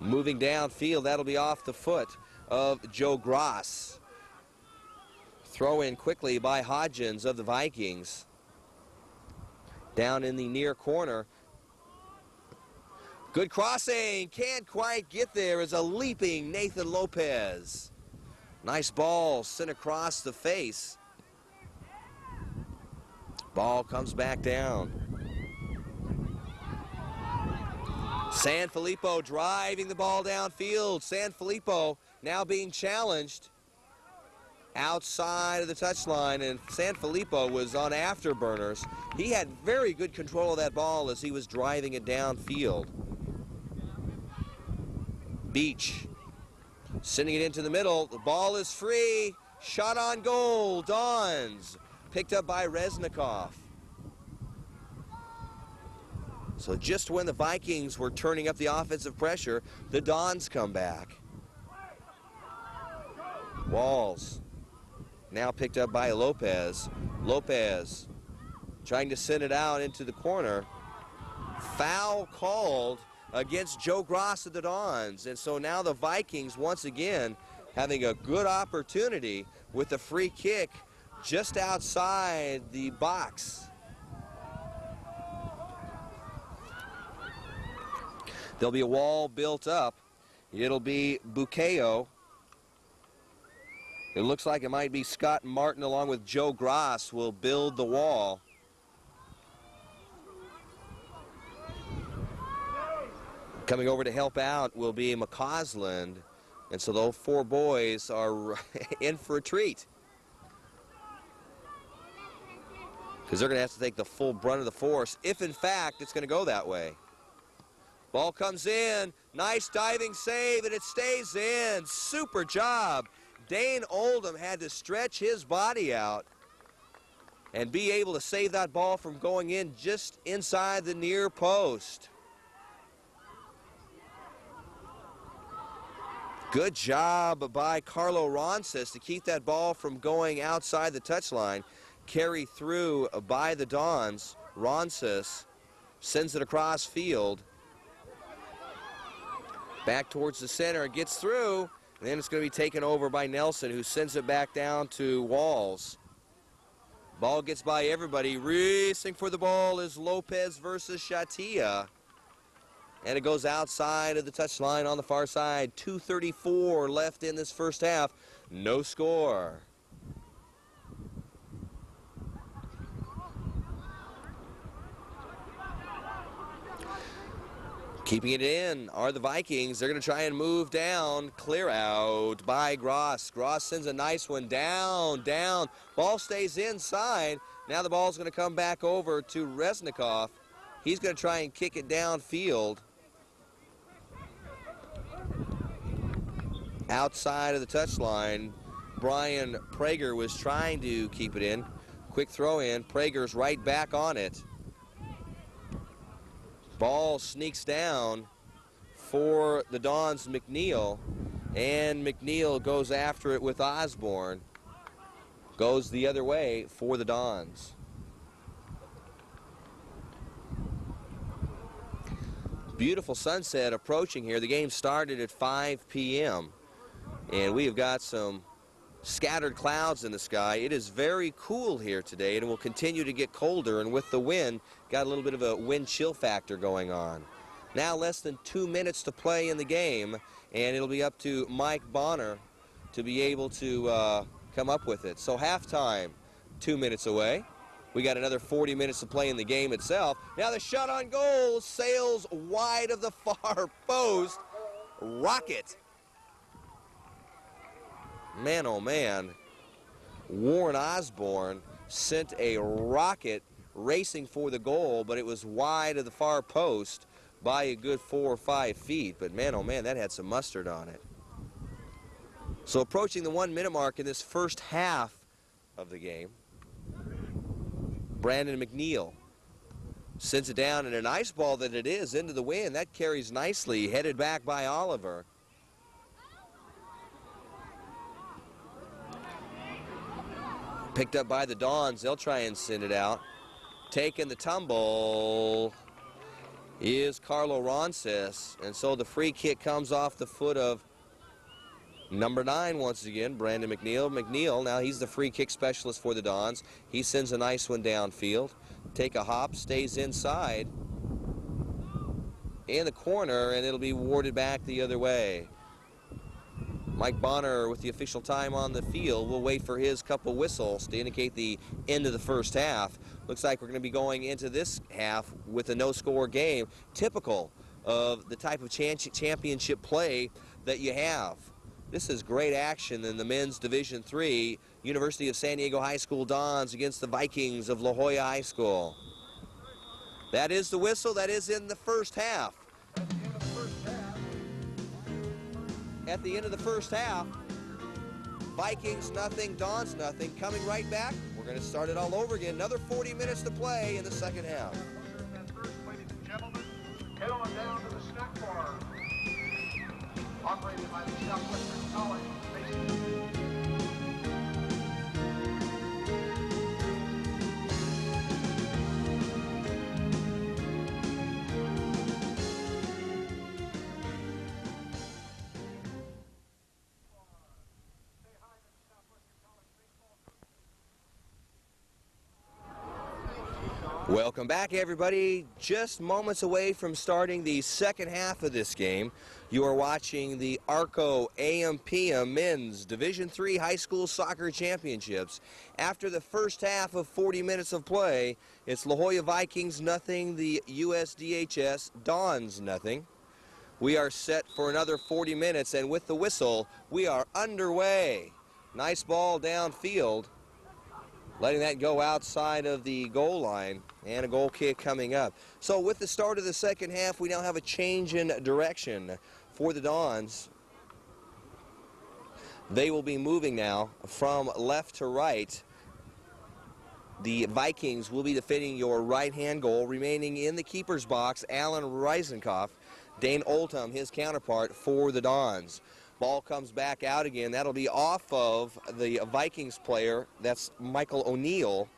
Moving downfield, that'll be off the foot of Joe Gross. Throw in quickly by Hodgins of the Vikings. Down in the near corner. Good crossing, can't quite get there as a leaping Nathan Lopez. Nice ball sent across the face. Ball comes back down. Sanfilippo driving the ball downfield. Sanfilippo now being challenged outside of the touchline, and Sanfilippo was on afterburners. He had very good control of that ball as he was driving it downfield. Beach Sending it into the middle. The ball is free. Shot on goal. Dons. Picked up by Reznikov. So just when the Vikings were turning up the offensive pressure, the Dons come back. Walls. Now picked up by Lopez. Lopez trying to send it out into the corner. Foul called against Joe Gross of the Dons. And so now the Vikings once again having a good opportunity with a free kick just outside the box. There'll be a wall built up. It'll be Buceo. It looks like it might be Scott Martin along with Joe Gross will build the wall. Coming over to help out will be McCausland. And so those four boys are in for a treat, because they're going to have to take the full brunt of the force if, in fact, it's going to go that way. Ball comes in. Nice diving save, and it stays in. Super job. Dane Oldham had to stretch his body out and be able to save that ball from going in just inside the near post. Good job by Carlo Ronces to keep that ball from going outside the touchline. Carry through by the Dons. Ronces sends it across field. Back towards the center, it gets through, and then it's going to be taken over by Nelson, who sends it back down to Walls. Ball gets by everybody. Racing for the ball is Lopez versus Shatia. And it goes outside of the touchline on the far side. 2:34 left in this first half. No score. Keeping it in are the Vikings. They're going to try and move down. Clear out by Gross. Gross sends a nice one down, down. Ball stays inside. Now the ball's going to come back over to Reznikov. He's going to try and kick it downfield. Outside of the touchline, Brian Prager was trying to keep it in. Quick throw in. Prager's right back on it. Ball sneaks down for the Dons' McNeil, and McNeil goes after it with Osborne. Goes the other way for the Dons. Beautiful sunset approaching here. The game started at 5 p.m. and we have got some scattered clouds in the sky. It is very cool here today, and it will continue to get colder, and with the wind, got a little bit of a wind chill factor going on. Now less than 2 minutes to play in the game, and it'll be up to Mike Bonner to be able to come up with it. So halftime, 2 minutes away. We got another 40 minutes to play in the game itself. Now the shot on goal sails wide of the far post. Rocket. Man, oh man, Warren Osborne sent a rocket racing for the goal, but it was wide of the far post by a good 4 or 5 feet. But man, oh man, that had some mustard on it. So approaching the 1 minute mark in this first half of the game, Brandon McNeil sends it down, and a nice ball that it is into the wind. That carries nicely, headed back by Oliver. Picked up by the Dons. They'll try and send it out. Taking the tumble is Carlo Ronces. And so the free kick comes off the foot of number 9 once again, Brandon McNeil. McNeil, now he's the free kick specialist for the Dons. He sends a nice one downfield. Take a hop, stays inside in the corner, and it'll be warded back the other way. Mike Bonner with the official time on the field. We'll wait for his couple whistles to indicate the end of the first half. Looks like we're going to be going into this half with a no-score game, typical of the type of championship play that you have. This is great action in the men's Division III, University of San Diego High School Dons against the Vikings of La Jolla High School. That is the whistle. That is in the first half. at the end of the first half. Vikings nothing, Dons nothing. Coming right back, we're going to start it all over again. Another 40 minutes to play in the second half. Ladies and gentlemen, head on down to the snack bar, operated by the Southwestern College. Welcome back, everybody. Just moments away from starting the second half of this game. You are watching the ARCO AM/PM Men's Division III High School Soccer Championships. After the first half of 40 minutes of play, it's La Jolla Vikings nothing, the USDHS Dons nothing. We are set for another 40 minutes, and with the whistle, we are underway. Nice ball downfield. Letting that go outside of the goal line, and a goal kick coming up. So with the start of the second half, we now have a change in direction for the Dons. They will be moving now from left to right. The Vikings will be defending your right-hand goal. Remaining in the keeper's box, Alan Reisenkopf. Dane Oldham, his counterpart for the Dons. Ball comes back out again. That'll be off of the Vikings player. That's Michael O'Neill.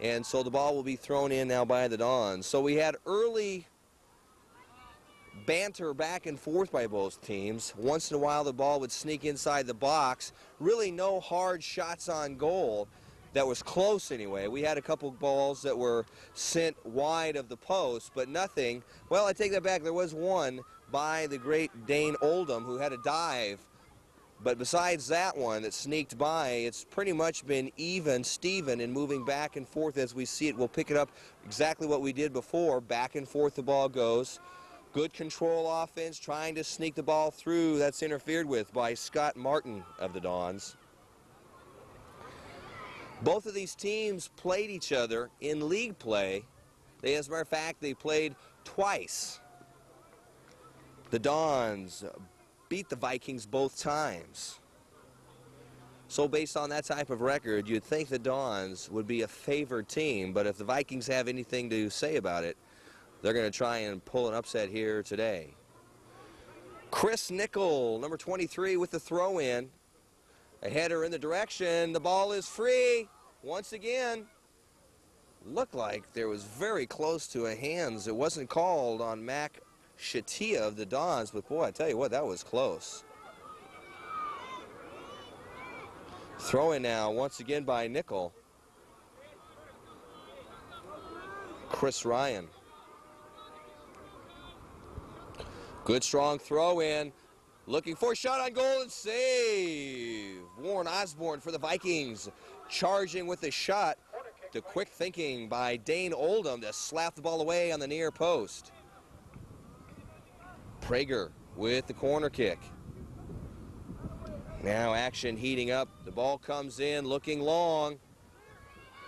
And so the ball will be thrown in now by the Dons. So we had early banter back and forth by both teams. Once in a while the ball would sneak inside the box. Really no hard shots on goal. That was close anyway. We had a couple balls that were sent wide of the post, but nothing. Well, I take that back. There was one by the great Dane Oldham, who had a dive. But besides that one that sneaked by, it's pretty much been even Steven in moving back and forth as we see it. We'll pick it up exactly what we did before. Back and forth the ball goes. Good control offense, trying to sneak the ball through. That's interfered with by Scott Martin of the Dons. Both of these teams played each other in league play. As a matter of fact, they played twice. The Dons beat the Vikings both times. So based on that type of record, you'd think the Dons would be a favored team, but if the Vikings have anything to say about it, they're going to try and pull an upset here today. Chris Nickel, number 23, with the throw-in. A header in the direction. The ball is free. Once again, looked like there was very close to a hands. It wasn't called on Mac Shatia of the Dons, but boy, I tell you what, that was close. Throw in now, once again by Nickel. Chris Ryan. Good strong throw in. Looking for a shot on goal and save. Warren Osborne for the Vikings. Charging with a shot. The quick thinking by Dane Oldham to slap the ball away on the near post. Prager with the corner kick. Now action heating up. The ball comes in, looking long.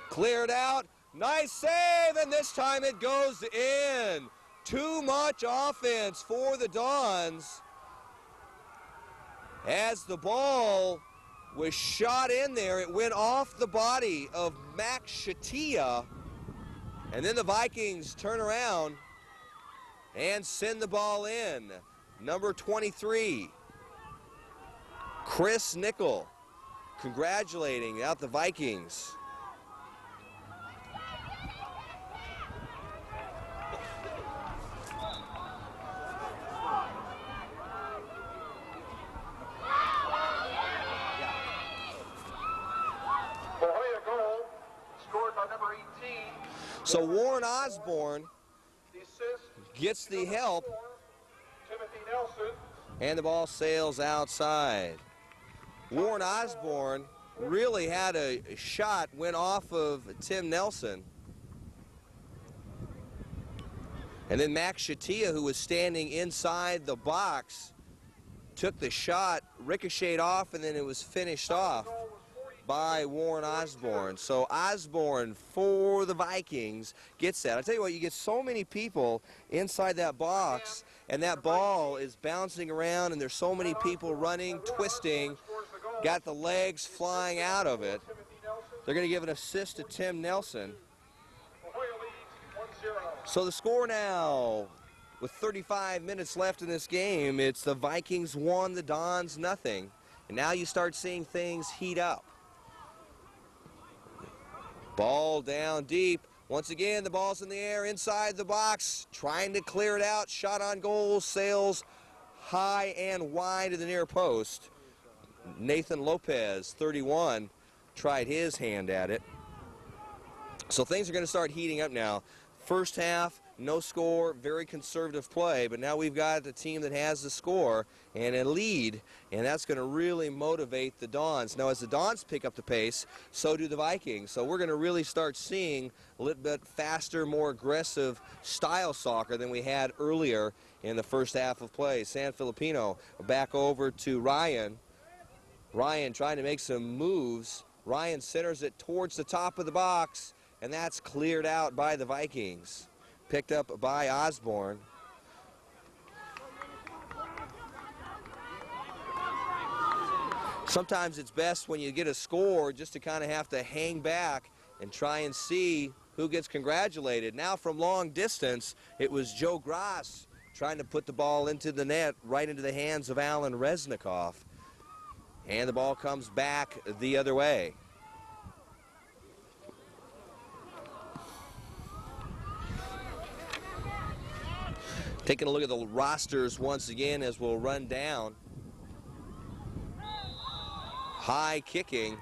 Cleared out. Nice save, and this time it goes in. Too much offense for the Dons. As the ball was shot in there, it went off the body of Max Shatia. And then the Vikings turn around and send the ball in. Number 23, Chris Nickel, congratulating out the Vikings. So Warren Osborne gets the help, and the ball sails outside. Warren Osborne really had a shot, went off of Tim Nelson. And then Max Shatia, who was standing inside the box, took the shot, ricocheted off, and then it was finished off. by Warren Osborne. So Osborne for the Vikings gets that. I tell you what, you get so many people inside that box, and that ball is bouncing around, and there's so many people running, twisting, got the legs flying out of it. They're going to give an assist to Tim Nelson. So the score now, with 35 minutes left in this game, it's the Vikings 1, the Dons nothing. And now you start seeing things heat up. Ball down deep. Once again, the ball's in the air inside the box, trying to clear it out. Shot on goal, sails high and wide to the near post. Nathan Lopez, 31, tried his hand at it. So things are going to start heating up now. First half, no score, very conservative play, but now we've got a team that has the score and a lead, and that's going to really motivate the Dons. Now, as the Dons pick up the pace, so do the Vikings. So we're going to really start seeing a little bit faster, more aggressive style soccer than we had earlier in the first half of play. San Filipino back over to Ryan. Ryan trying to make some moves. Ryan centers it towards the top of the box, and that's cleared out by the Vikings. Picked up by Osborne. Sometimes it's best when you get a score just to kind of have to hang back and try and see who gets congratulated. Now from long distance, it was Joe Grass trying to put the ball into the net, right into the hands of Alan Resnikoff. And the ball comes back the other way. Taking a look at the rosters once again as we'll run down. High kicking.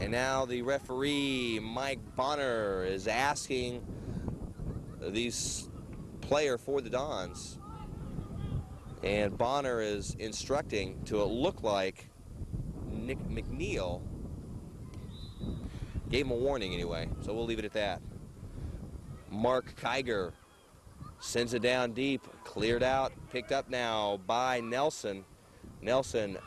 And now the referee, Mike Bonner, is asking these player for the Dons. And Bonner is instructing to look like Nick McNeil. Gave him a warning anyway, so we'll leave it at that. Mark Kiger sends it down deep, cleared out, picked up now by Nelson. Nelson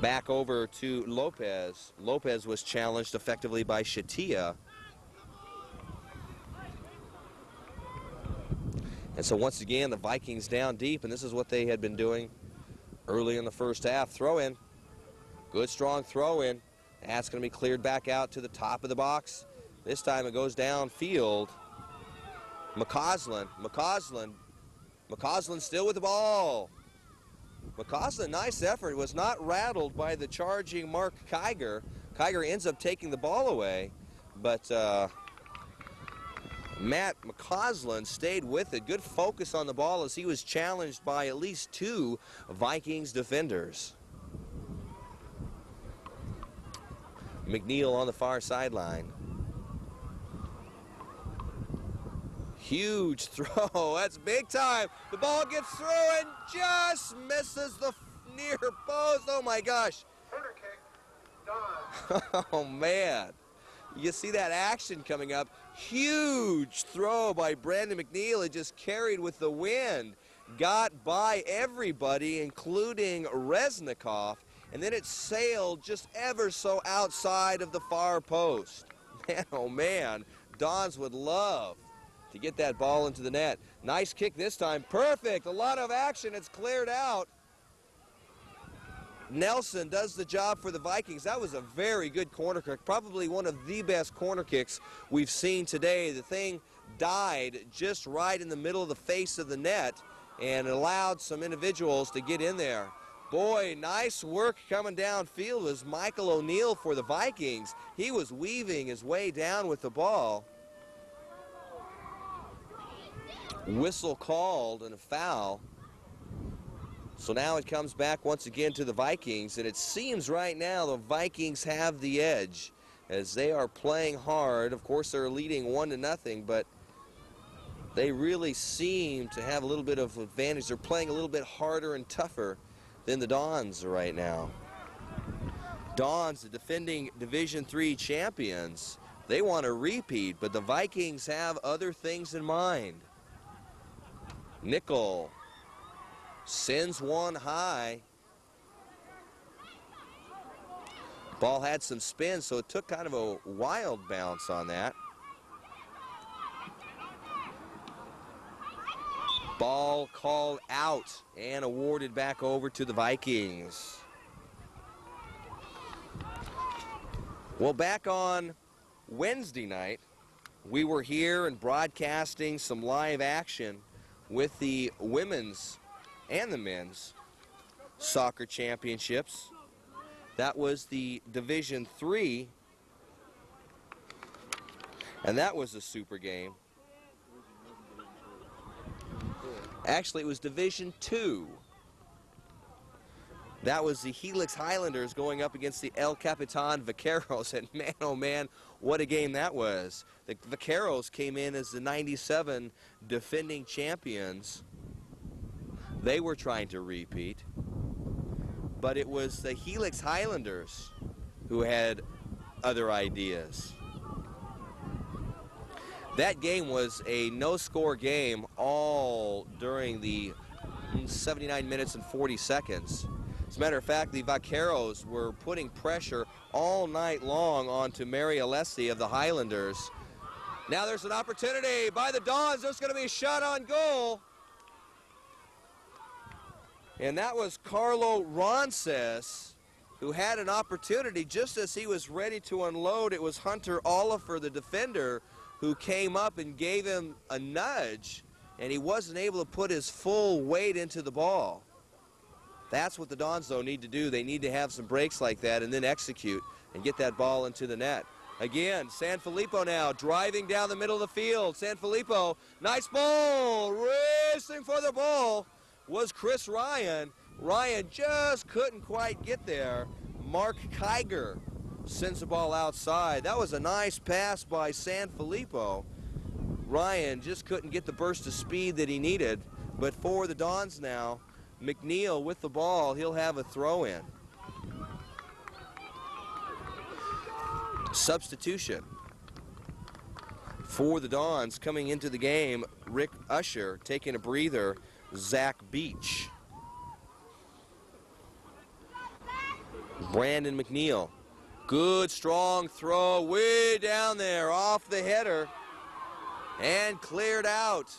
back over to Lopez. Lopez was challenged effectively by Shatia. And so once again, the Vikings down deep, and this is what they had been doing early in the first half. Throw in. Good strong throw in. That's going to be cleared back out to the top of the box. This time it goes downfield. McCausland still with the ball. McCausland, nice effort, was not rattled by the charging Mark Kiger. Kiger ends up taking the ball away, but Matt McCausland stayed with it. Good focus on the ball as he was challenged by at least two Vikings defenders. McNeil on the far sideline. Huge throw. That's big time. The ball gets through and just misses the near post. Oh my gosh. Corner kick, Don. Oh man. You see that action coming up. Huge throw by Brandon McNeil. It just carried with the wind. Got by everybody, including Resnikoff. And then it sailed just ever so outside of the far post. Man, oh man, Dons would love to get that ball into the net. Nice kick this time, perfect, a lot of action, it's cleared out. Nelson does the job for the Vikings. That was a very good corner kick, probably one of the best corner kicks we've seen today. The thing died just right in the middle of the face of the net and allowed some individuals to get in there. Boy, nice work coming downfield was Michael O'Neill for the Vikings. He was weaving his way down with the ball. Whistle called and a foul. So now it comes back once again to the Vikings, and it seems right now the Vikings have the edge as they are playing hard. Of course, they're leading 1-0, but they really seem to have a little bit of advantage. They're playing a little bit harder and tougher than the Dons right now. Dons, the defending Division III champions, they want to repeat, but the Vikings have other things in mind. Nickel Sends one high. Ball had some spin, so it took kind of a wild bounce on that. Ball called out and awarded back over to the Vikings. Well, back on Wednesday night, we were here and broadcasting some live action with the women's and the men's soccer championships. That was the Division III, and that was a super game. Actually, it was Division II. That was the Helix Highlanders going up against the El Capitan Vaqueros, and man, oh man, what a game that was. The Vaqueros came in as the '97 defending champions. They were trying to repeat. But it was the Helix Highlanders who had other ideas. That game was a no-score game all during the 79 minutes and 40 seconds. As a matter of fact, the Vaqueros were putting pressure all night long onto Mary Alessi of the Highlanders. Now there's an opportunity by the Dons. There's going to be a shot on goal. And that was Carlo Ronces, who had an opportunity just as he was ready to unload. It was Hunter Oliver, the defender, who came up and gave him a nudge, and he wasn't able to put his full weight into the ball. That's what the Dons, though, need to do. They need to have some breaks like that and then execute and get that ball into the net. Again, Sanfilippo now driving down the middle of the field. Sanfilippo, nice ball, racing for the ball was Chris Ryan. Ryan just couldn't quite get there. Mark Kiger sends the ball outside. That was a nice pass by Sanfilippo. Ryan just couldn't get the burst of speed that he needed. But for the Dons now, McNeil with the ball, he'll have a throw-in. Substitution for the Dons coming into the game, Rick Usher taking a breather, Zach Beach. Brandon McNeil. Good, strong throw way down there off the header and cleared out.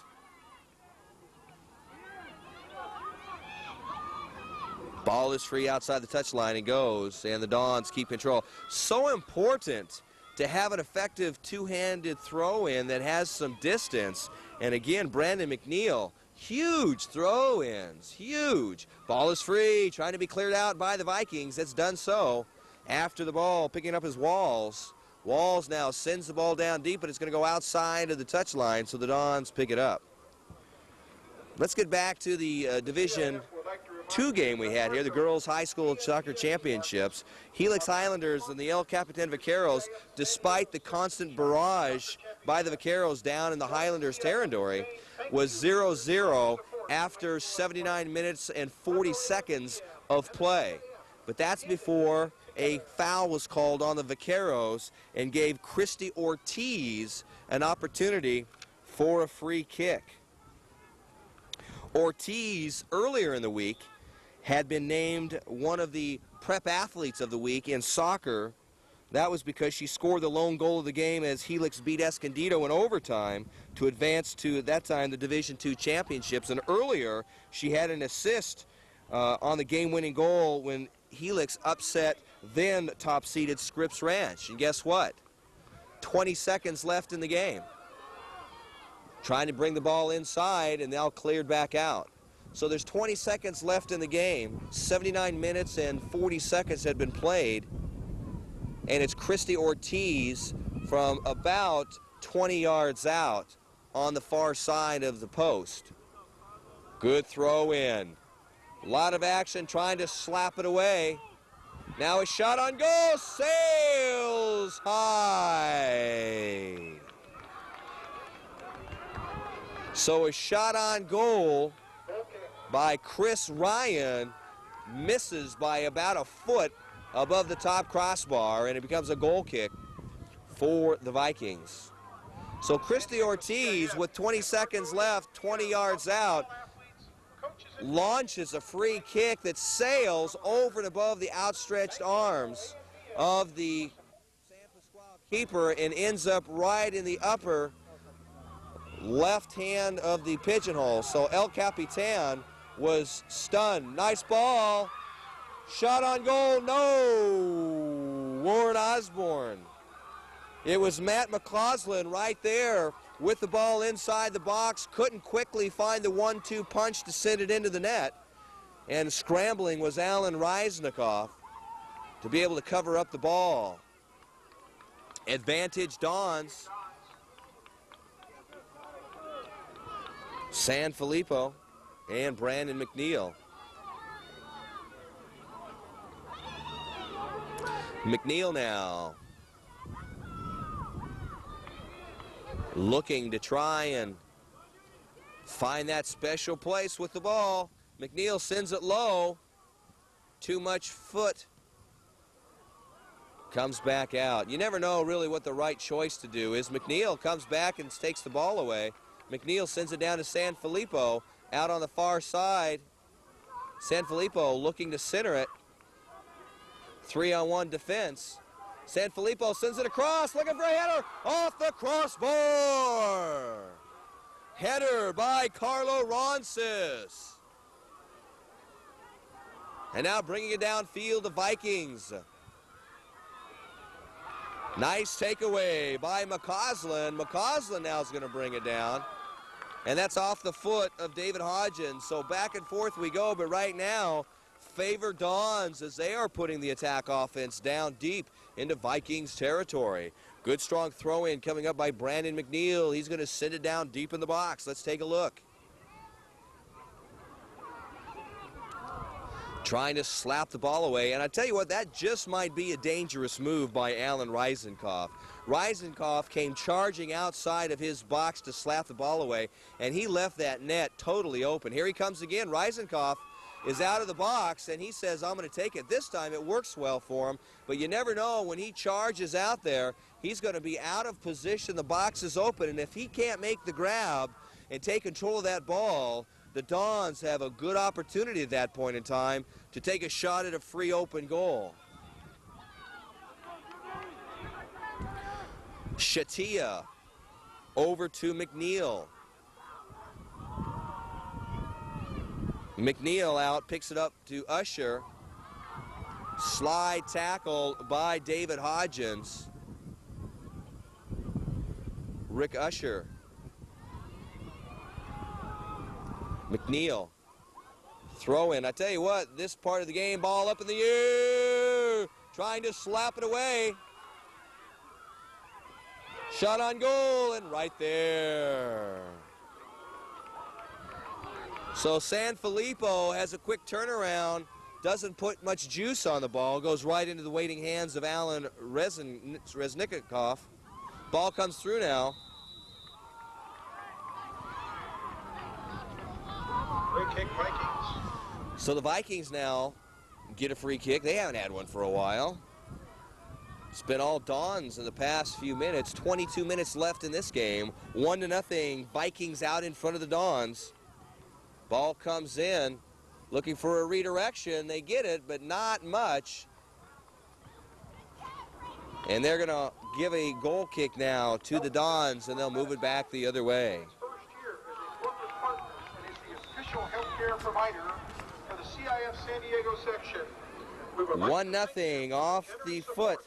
Ball is free outside the touchline and goes, and the Dons keep control. So important to have an effective two-handed throw-in that has some distance. And again, Brandon McNeil, huge throw-ins, huge. Ball is free, trying to be cleared out by the Vikings. It's done so. After the ball, picking up his Walls. Walls now sends the ball down deep, but it's going to go outside of the touchline, so the Dons pick it up. Let's get back to the Division II game we had here, the Girls High School Soccer Championships. Helix Highlanders and the El Capitan Vaqueros, despite the constant barrage by the Vaqueros down in the Highlanders territory, was 0-0 after 79 minutes and 40 seconds of play. But that's before a foul was called on the Vaqueros and gave Christy Ortiz an opportunity for a free kick. Ortiz, earlier in the week, had been named one of the prep athletes of the week in soccer. That was because she scored the lone goal of the game as Helix beat Escondido in overtime to advance to, at that time, the Division II championships. And earlier, she had an assist on the game-winning goal when Helix upset then top-seeded Scripps Ranch. And guess what? 20 seconds left in the game. Trying to bring the ball inside, and now cleared back out. So there's 20 seconds left in the game. 79 minutes and 40 seconds had been played. And it's Christy Ortiz from about 20 yards out on the far side of the post. Good throw in. A lot of action trying to slap it away. Now a shot on goal, sails high. So a shot on goal by Chris Ryan misses by about a foot above the top crossbar, and it becomes a goal kick for the Vikings. So Christy Ortiz, with 20 seconds left, 20 yards out, launches a free kick that sails over and above the outstretched arms of the keeper and ends up right in the upper left hand of the pigeonhole. So El Capitan was stunned. Nice ball. Shot on goal. No. Warren Osborne. It was Matt McCausland right there with the ball inside the box. Couldn't quickly find the 1-2 punch to send it into the net. And scrambling was Alan Reisnikoff to be able to cover up the ball. Advantage Dons. San Filippo and Brandon McNeil. McNeil now looking to try and find that special place with the ball. McNeil sends it low. Too much foot. Comes back out. You never know really what the right choice to do is. McNeil comes back and takes the ball away. McNeil sends it down to San Filippo out on the far side. San Filippo looking to center it. 3-on-1 defense. San Filippo sends it across, looking for a header off the crossbar. Header by Carlo Roncis. And now bringing it downfield to Vikings. Nice takeaway by McCausland. McCausland now is going to bring it down. And that's off the foot of David Hodgins. So back and forth we go, but right now, favor Dons as they are putting the attack offense down deep into Vikings territory. Good strong throw in coming up by Brandon McNeil. He's going to send it down deep in the box. Let's take a look. Trying to slap the ball away, and I tell you what, that just might be a dangerous move by Alan Reisenkopf. Reisenkopf came charging outside of his box to slap the ball away, and he left that net totally open. Here he comes again. Reisenkopf is out of the box, and he says, I'm going to take it. This time it works well for him, but you never know when he charges out there, he's going to be out of position. The box is open, and if he can't make the grab and take control of that ball, the Dons have a good opportunity at that point in time to take a shot at a free open goal. Shatia over to McNeil. McNeil out, picks it up to Usher. Slide tackle by David Hodgins. Rick Usher. McNeil. Throw in. I tell you what, this part of the game, ball up in the air. Trying to slap it away. Shot on goal, and right there. So San Filippo has a quick turnaround, doesn't put much juice on the ball, goes right into the waiting hands of Alan Resnikoff. Ball comes through now. Free kick, Vikings. So the Vikings now get a free kick. They haven't had one for a while. It's been all Dons in the past few minutes. 22 minutes left in this game. 1-0. Vikings out in front of the Dons. Ball comes in, looking for a redirection. They get it, but not much. And they're going to give a goal kick now to the Dons, and they'll move it back the other way. First year as a corporate partner and is the official healthcare provider for the CIF San Diego section. 1-0 off the foot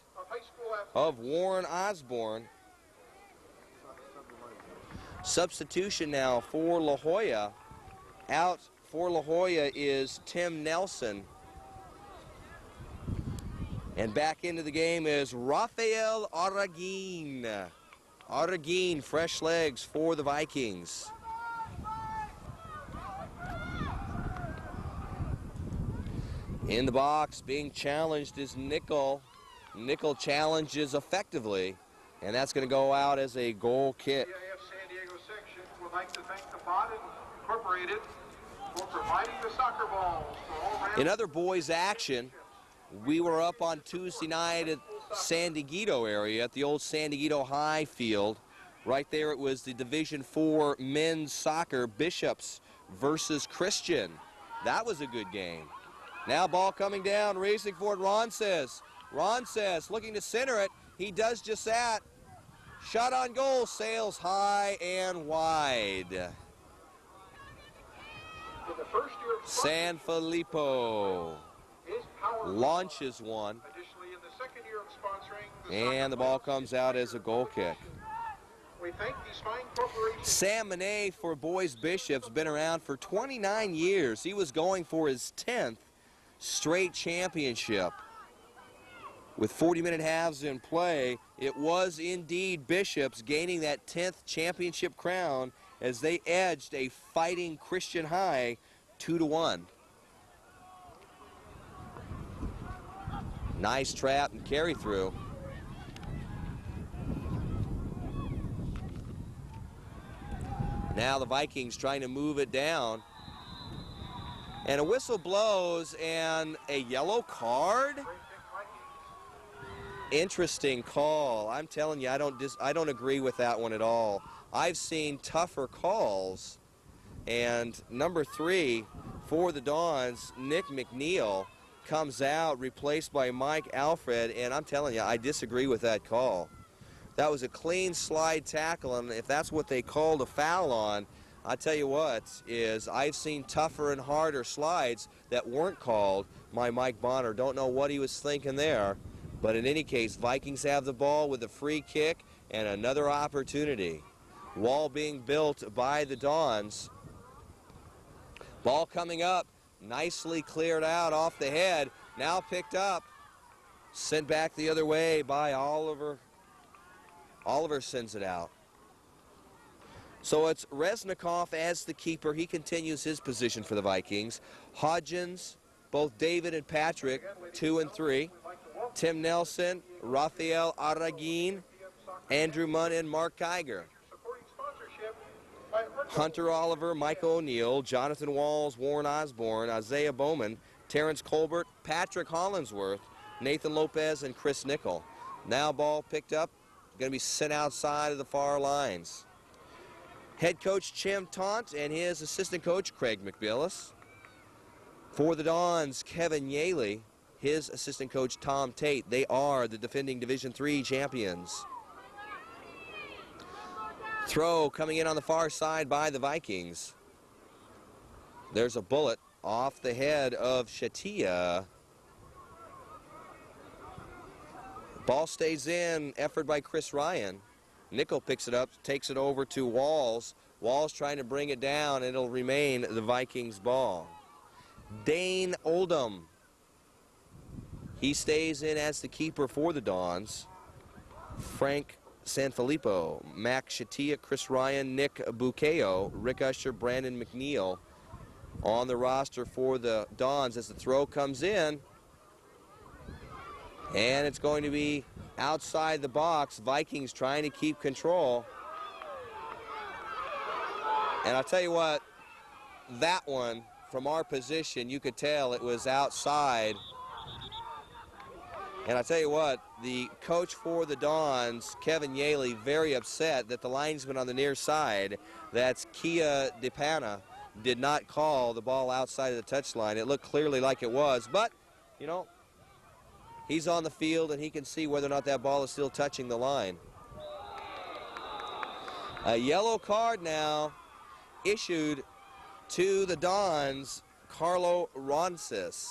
of Warren Osborne. Substitution now for La Jolla. Out for La Jolla is Tim Nelson. And back into the game is Rafael Araguin. Araguin, fresh legs for the Vikings. In the box, being challenged is Nickel. Nickel challenges effectively, and that's going to go out as a goal kick. CIF San Diego section would like to thank the Bond Incorporated for providing the soccer balls for all round. In other boys action, we were up on Tuesday night at San Diego area at the old San Diego High field. Right there it was the Division IV men's soccer Bishops versus Christian. That was a good game. Now ball coming down, racing for it, Ronces. Ronces looking to center it. He does just that. Shot on goal, sails high and wide. San Filippo launches one, and the ball comes out as a goal kick. Sam Monet for Boys Bishop's been around for 29 years. He was going for his 10th straight championship. With 40-minute halves in play, it was indeed Bishop's gaining that 10th championship crown as they edged a fighting Christian High 2-1. Nice trap and carry through. Now the Vikings trying to move it down. And a whistle blows and a yellow card? Interesting call. I'm telling you, I don't agree with that one at all. I've seen tougher calls. And number 3 for the Dons, Nick McNeil, comes out replaced by Mike Alfred, and I'm telling you, I disagree with that call. That was a clean slide tackle, and if that's what they called a foul on, I tell you what, is I've seen tougher and harder slides that weren't called. My Mike Bonner, don't know what he was thinking there. But in any case, Vikings have the ball with a free kick and another opportunity. Wall being built by the Dons. Ball coming up, nicely cleared out off the head. Now picked up, sent back the other way by Oliver. Oliver sends it out. So it's Resnikoff as the keeper. He continues his position for the Vikings. Hodgins, both David and Patrick, 2 and 3. Tim Nelson, Rafael Aragin, Andrew Munn, and Mark Geiger. Hunter Oliver, Mike O'Neill, Jonathan Walls, Warren Osborne, Isaiah Bowman, Terrence Colbert, Patrick Hollinsworth, Nathan Lopez, and Chris Nickel. Now ball picked up, going to be sent outside of the far lines. Head coach Chim Taunt and his assistant coach Craig McBillis. For the Dons, Kevin Yaley, his assistant coach Tom Tate. They are the defending Division III champions. Throw coming in on the far side by the Vikings. There's a bullet off the head of Shatia. Ball stays in, effort by Chris Ryan. Nickel picks it up, takes it over to Walls. Walls trying to bring it down, and it'll remain the Vikings' ball. Dane Oldham. He stays in as the keeper for the Dons. Frank Sanfilippo, Mac Shatia, Chris Ryan, Nick Bukeo, Rick Usher, Brandon McNeil on the roster for the Dons as the throw comes in. And it's going to be outside the box. Vikings trying to keep control. And I'll tell you what, that one, from our position, you could tell it was outside. And I'll tell you what, the coach for the Dons, Kevin Yaley, very upset that the linesman on the near side, that's Kia DePana, did not call the ball outside of the touchline. It looked clearly like it was, but, you know, he's on the field and he can see whether or not that ball is still touching the line. A yellow card now issued to the Dons, Carlo Ronces.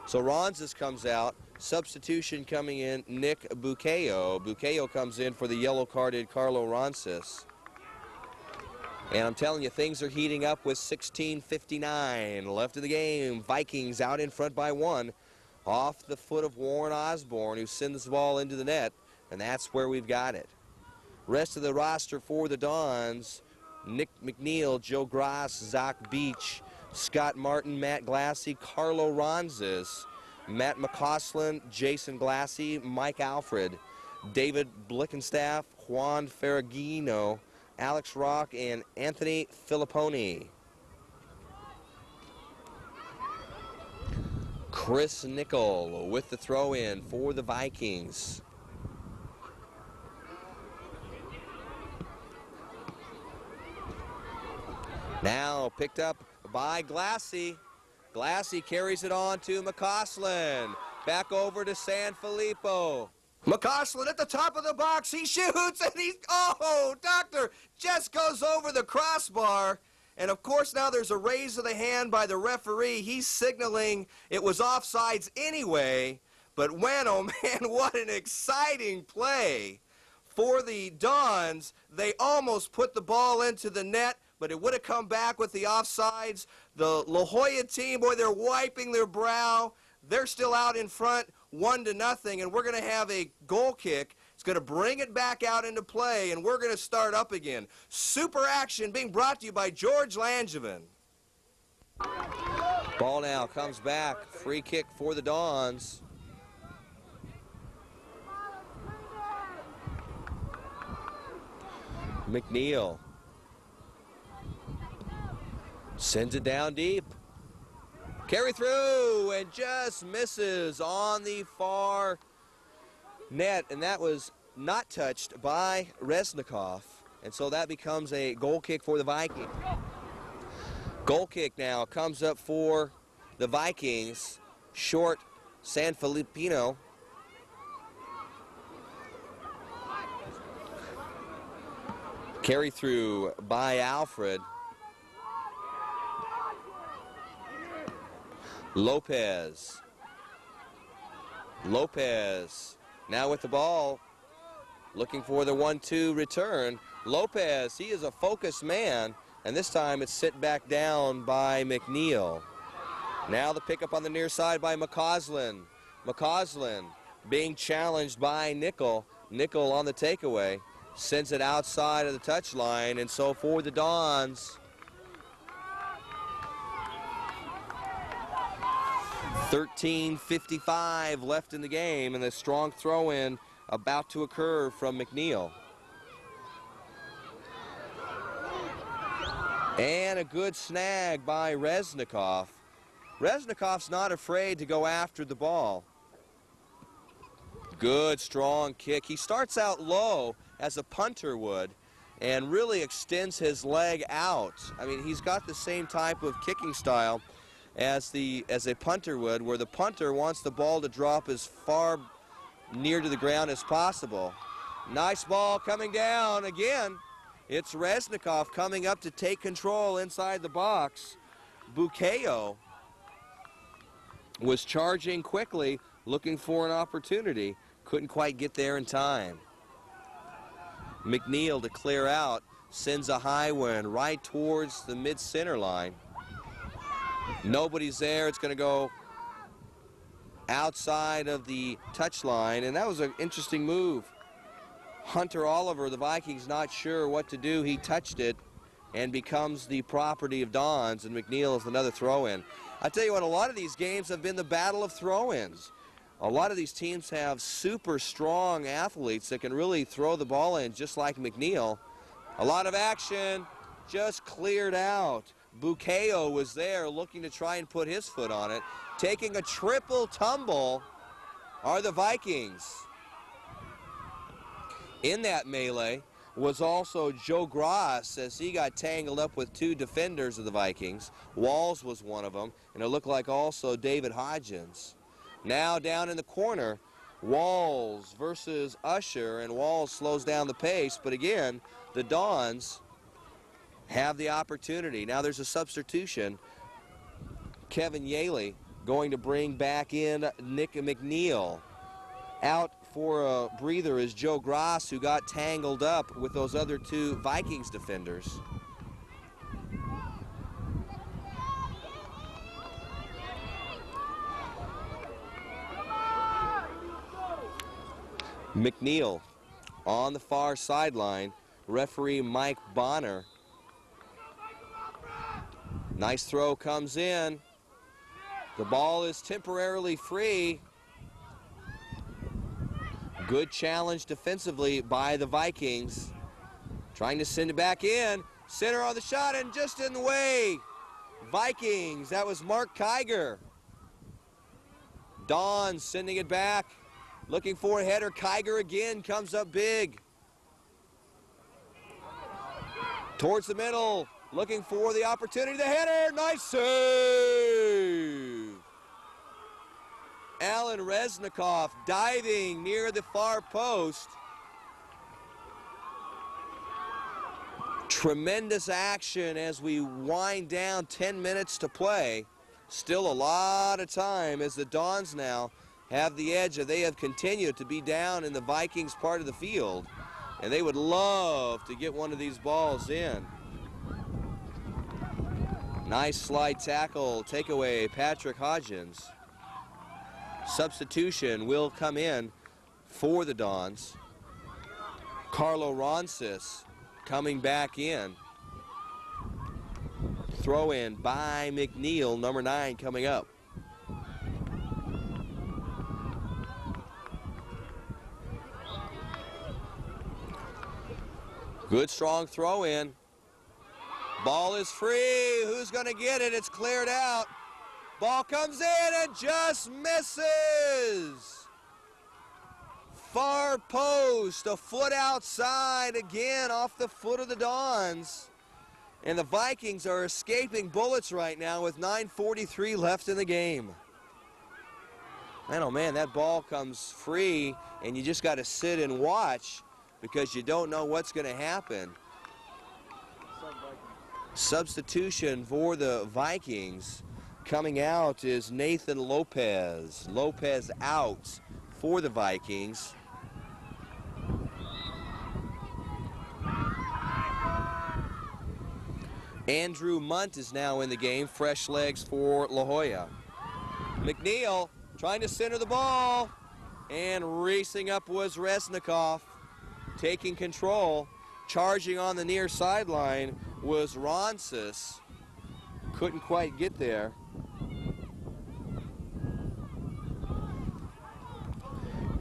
So Ronces comes out, substitution coming in, Nick Bukeo. Bukeo comes in for the yellow-carded Carlo Ronces. And I'm telling you, things are heating up with 16:59 left of the game. Vikings out in front by 1 off the foot of Warren Osborne, who sends the ball into the net, and that's where we've got it. Rest of the roster for the Dons, Nick McNeil, Joe Gross, Zach Beach, Scott Martin, Matt Glassy, Carlo Ronzes, Matt McCausland, Jason Glassy, Mike Alfred, David Blickenstaff, Juan Ferragino, Alex Rock, and Anthony Filipponi. Chris Nickel with the throw-in for the Vikings. Now picked up by Glassy. Glassy carries it on to McCausland. Back over to Sanfilippo. McCausland at the top of the box. He shoots and he's, oh, Doctor just goes over the crossbar. And of course now there's a raise of the hand by the referee. He's signaling it was offsides anyway. But when, oh man, what an exciting play for the Dons. They almost put the ball into the net, but it would have come back with the offsides. The La Jolla team, boy, they're wiping their brow. They're still out in front, 1-0, and we're going to have a goal kick. It's going to bring it back out into play, and we're going to start up again. Super action being brought to you by George Langevin. Ball now comes back. Free kick for the Dons. McNeil sends it down deep. Carry through and just misses on the far net, and that was not touched by Reznikov, and so that becomes a goal kick for the Vikings. Goal kick now comes up for the Vikings. Short Sanfilippo. Carry through by Alfred. Lopez now with the ball, looking for the 1-2 return. Lopez, he is a focused man, and this time it's sit back down by McNeil. Now the pickup on the near side by McCausland. McCausland being challenged by Nickel. Nickel on the takeaway, sends it outside of the touchline, and so for the Dons, 13:55 left in the game, and a strong throw-in about to occur from McNeil. And a good snag by Reznikov. Reznikov's not afraid to go after the ball. Good, strong kick. He starts out low as a punter would and really extends his leg out. I mean, he's got the same type of kicking style as a punter would, where the punter wants the ball to drop as far near to the ground as possible. Nice ball coming down again. It's Reznikov coming up to take control inside the box. Bukayo was charging quickly, looking for an opportunity. Couldn't quite get there in time. McNeil to clear out, sends a high one right towards the mid-center line. Nobody's there. It's going to go outside of the touchline, and that was an interesting move. Hunter Oliver, the Vikings, not sure what to do. He touched it and becomes the property of Dons, and McNeil is another throw-in. I tell you what, a lot of these games have been the battle of throw-ins. A lot of these teams have super strong athletes that can really throw the ball in, just like McNeil. A lot of action, just cleared out. Bukayo was there looking to try and put his foot on it. Taking a triple tumble are the Vikings. In that melee was also Joe Gross, as he got tangled up with two defenders of the Vikings. Walls was one of them, and it looked like also David Hodgins. Now down in the corner, Walls versus Usher, and Walls slows down the pace, but again, the Dons have the opportunity. Now there's a substitution. Kevin Yaley going to bring back in Nick McNeil. Out for a breather is Joe Gross, who got tangled up with those other two Vikings defenders. McNeil on the far sideline. Referee Mike Bonner. Nice throw comes in. The ball is temporarily free. Good challenge defensively by the Vikings. Trying to send it back in. Center on the shot and just in the way. Vikings, that was Mark Kiger. Don sending it back. Looking for a header. Kiger again comes up big. Towards the middle. looking for the opportunity. The header, nice save. Alan Resnikoff diving near the far post. Tremendous action as we wind down 10 minutes to play. Still a lot of time as the Dons now have the edge. They have continued to be down in the Vikings part of the field, and they would love to get one of these balls in. Nice slide tackle, takeaway, Patrick Hodgins. Substitution will come in for the Dons. Carlo Ronsis coming back in. Throw in by McNeil, number 9 coming up. Good strong throw in. Ball is free. Who's going to get it? It's cleared out. Ball comes in and just misses. Far post, a foot outside again off the foot of the Dons. And the Vikings are escaping bullets right now with 9:43 left in the game. Man, oh man, that ball comes free and you just got to sit and watch because you don't know what's going to happen. Substitution for the Vikings. Coming out is Nathan Lopez. Lopez out for the Vikings. Andrew Munt is now in the game. Fresh legs for La Jolla. McNeil trying to center the ball. And racing up was Resnikoff. Taking control. Charging on the near sideline was Ronsis. Couldn't quite get there.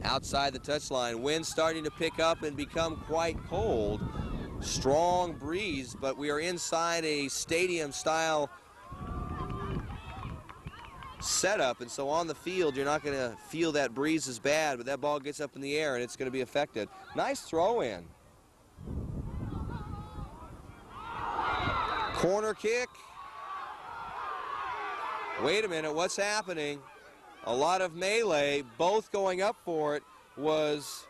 Outside the touchline, wind starting to pick up and become quite cold. Strong breeze, but we are inside a stadium-style setup, and so on the field, you're not going to feel that breeze as bad, but that ball gets up in the air, and it's going to be affected. Nice throw-in. Corner kick. Wait a minute, what's happening? A lot of melee, both going up for it was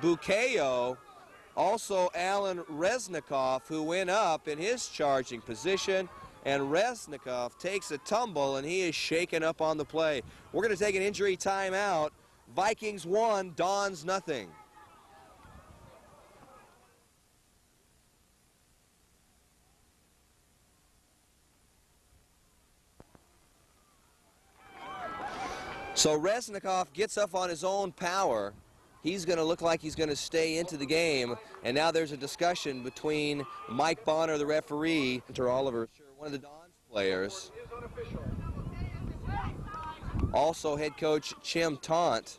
Bukayo, also Alan Resnikoff, who went up in his charging position, and Resnikoff takes a tumble and he is shaken up on the play. We're going to take an injury timeout. Vikings 1, Dons nothing. So Resnikoff gets up on his own power. He's going to look like he's going to stay into the game. And now there's a discussion between Mike Bonner, the referee, and Oliver, one of the Dons players. Also head coach Chim Taunt.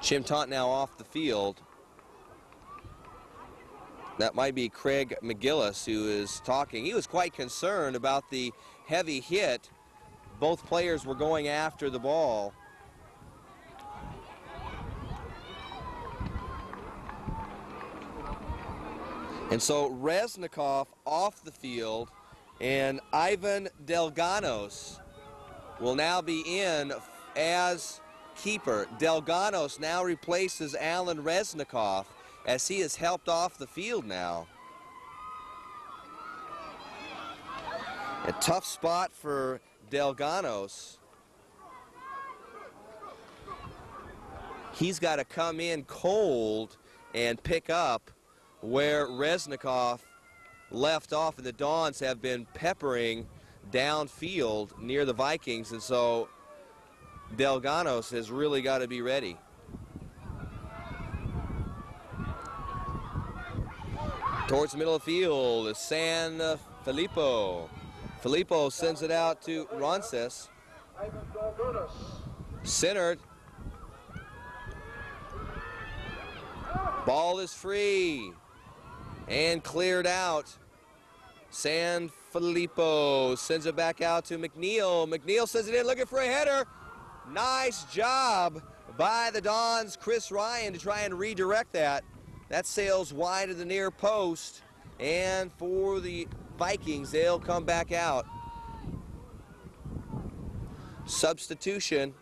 Chim Taunt now off the field. That might be Craig McGillis who is talking. He was quite concerned about the heavy hit. Both players were going after the ball. And so Resnikoff off the field, and Ivan Delganos will now be in as keeper. Delganos now replaces Alan Resnikoff as he is helped off the field now. A tough spot for Delganos. He's got to come in cold and pick up where Resnikoff left off, and the Dons have been peppering downfield near the Vikings, and so Delganos has really got to be ready. Towards the middle of the field is San Filippo. Filippo sends it out to Ronces. Centered. Ball is free and cleared out. San Filippo sends it back out to McNeil. McNeil sends it in looking for a header. Nice job by the Dons' Chris Ryan to try and redirect that. That sails wide of the near post. And for the Vikings, they'll come back out. Substitution.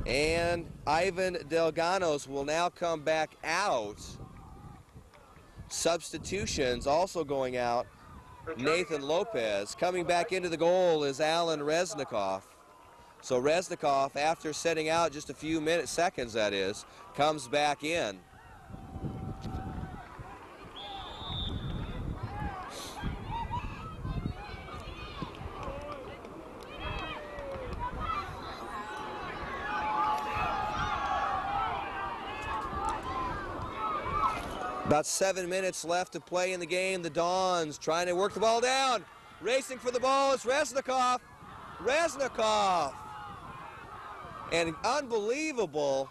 And Ivan Delganos will now come back out. Substitutions also going out. Nathan Lopez. Coming back into the goal is Alan Resnikoff. So Resnikoff, after setting out just a few seconds that is, comes back in. About 7 minutes left to play in the game. The Dons trying to work the ball down. Racing for the ball is Resnikoff. Resnikoff. And unbelievable,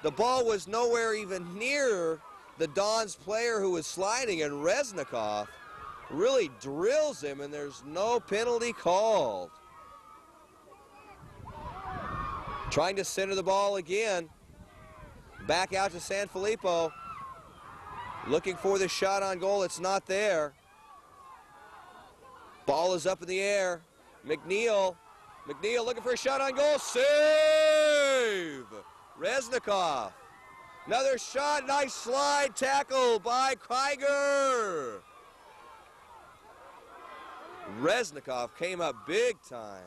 the ball was nowhere even near the Dons player who was sliding, and Resnikoff really drills him, and there's no penalty called. Trying to center the ball again. Back out to Sanfilippo. Looking for the shot on goal. It's not there. Ball is up in the air. McNeil looking for a shot on goal. Save! Resnikoff. Another shot. Nice slide tackle by Kiger. Resnikoff came up big time.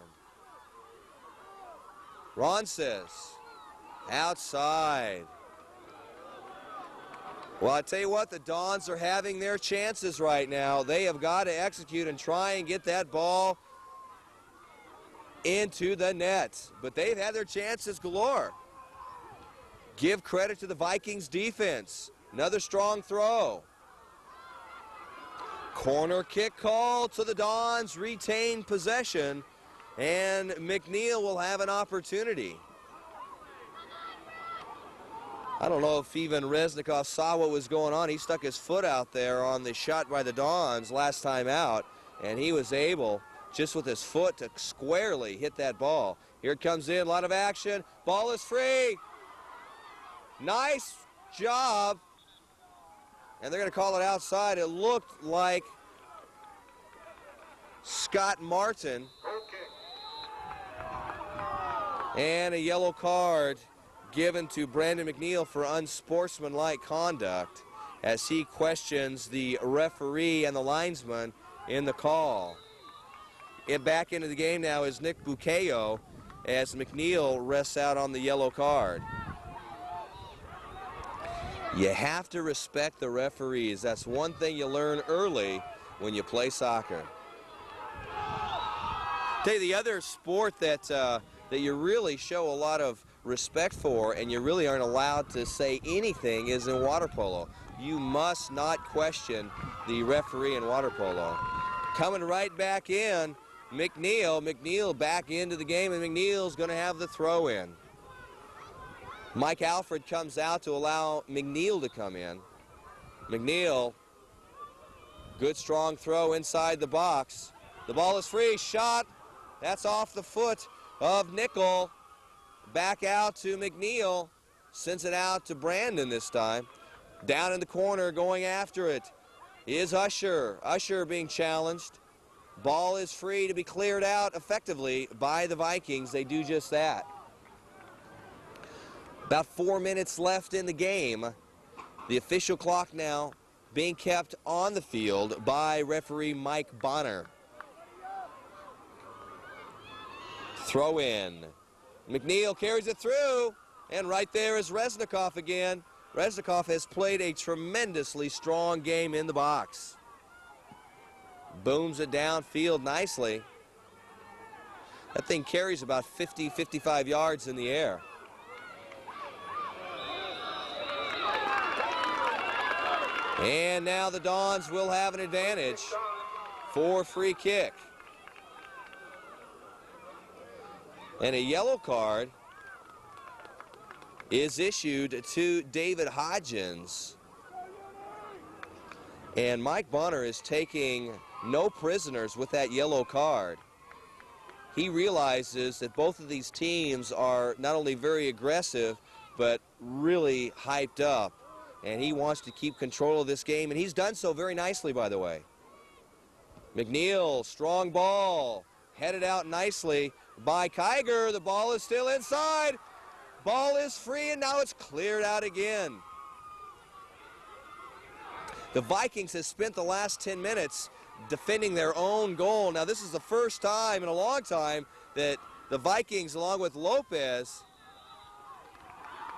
Ronces outside. Well, I tell you what, the Dons are having their chances right now. They have got to execute and try and get that ball into the net. But they've had their chances galore. Give credit to the Vikings defense. Another strong throw. Corner kick call to the Dons, retain possession, and McNeil will have an opportunity. I don't know if even Resnikoff saw what was going on. He stuck his foot out there on the shot by the Dons last time out, and he was able, just with his foot, to squarely hit that ball. Here it comes in, a lot of action. Ball is free. Nice job. And they're going to call it outside. It looked like Scott Martin. And a yellow card given to Brandon McNeil for unsportsmanlike conduct as he questions the referee and the linesman in the call. Back into the game now is Nick Bucayo as McNeil rests out on the yellow card. You have to respect the referees. That's one thing you learn early when you play soccer. Tell you the other sport that that you really show a lot of respect for, and you really aren't allowed to say anything, is in water polo. You must not question the referee in water polo. Coming right back in, McNeil back into the game, and McNeil's going to have the throw in. Mike Alfred comes out to allow McNeil to come in. McNeil, good strong throw inside the box. The ball is free, shot. That's off the foot of Nickel. Back out to McNeil. Sends it out to Brandon this time. Down in the corner going after it is Usher. Usher being challenged. Ball is free to be cleared out effectively by the Vikings. They do just that. About 4 minutes left in the game. The official clock now being kept on the field by referee Mike Bonner. Throw in. McNeil carries it through, and right there is Resnikoff again. Resnikoff has played a tremendously strong game in the box. Booms it downfield nicely. That thing carries about 50, 55 yards in the air. And now the Dons will have an advantage for free kick. And a yellow card is issued to David Hodgins. And Mike Bonner is taking no prisoners with that yellow card. He realizes that both of these teams are not only very aggressive, but really hyped up, and he wants to keep control of this game, and he's done so very nicely, by the way. McNeil, strong ball, headed out nicely by Kiger. The ball is still inside. Ball is free, and now it's cleared out again. The Vikings have spent the last 10 minutes defending their own goal. Now, this is the first time in a long time that the Vikings, along with Lopez,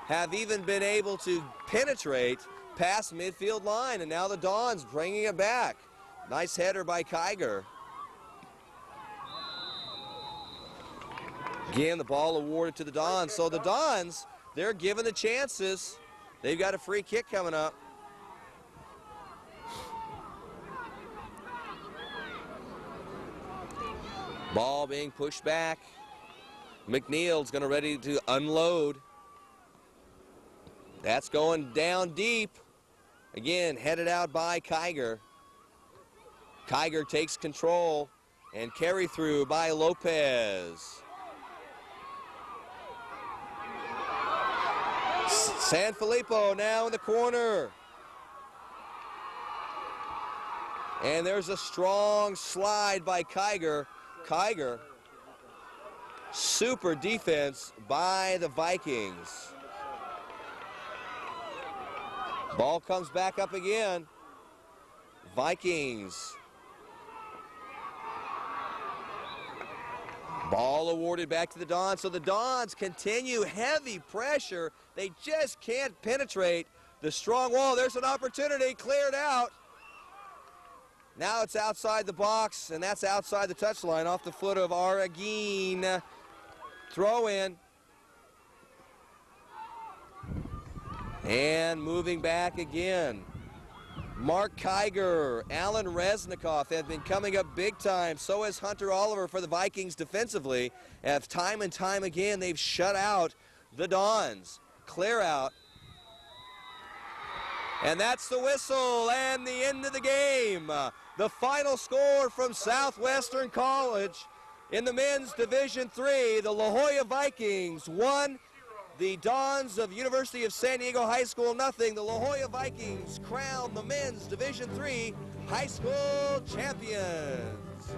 have even been able to penetrate past midfield line, and now the Dons bringing it back. Nice header by Kiger. Again, the ball awarded to the Dons. So the Dons, they're given the chances. They've got a free kick coming up. Ball being pushed back. McNeil's going to ready to unload. That's going down deep. Again, headed out by Kiger. Kiger takes control and carry through by Lopez. Sanfilippo now in the corner. And there's a strong slide by Kiger. Kiger, super defense by the Vikings. Ball comes back up again. Vikings. Ball awarded back to the Dons. So the Dons continue heavy pressure. They just can't penetrate the strong wall. There's an opportunity, cleared out. Now it's outside the box, and that's outside the touchline off the foot of Araguin. Throw in. And moving back again. Mark Kiger, Alan Resnikoff have been coming up big time. So has Hunter Oliver for the Vikings defensively. As time and time again, they've shut out the Dons. Clear out. And that's the whistle and the end of the game. The final score from Southwestern College in the men's Division III, the La Jolla Vikings won. The Dons of University of San Diego High School, nothing. The La Jolla Vikings crowned the men's Division III high school champions.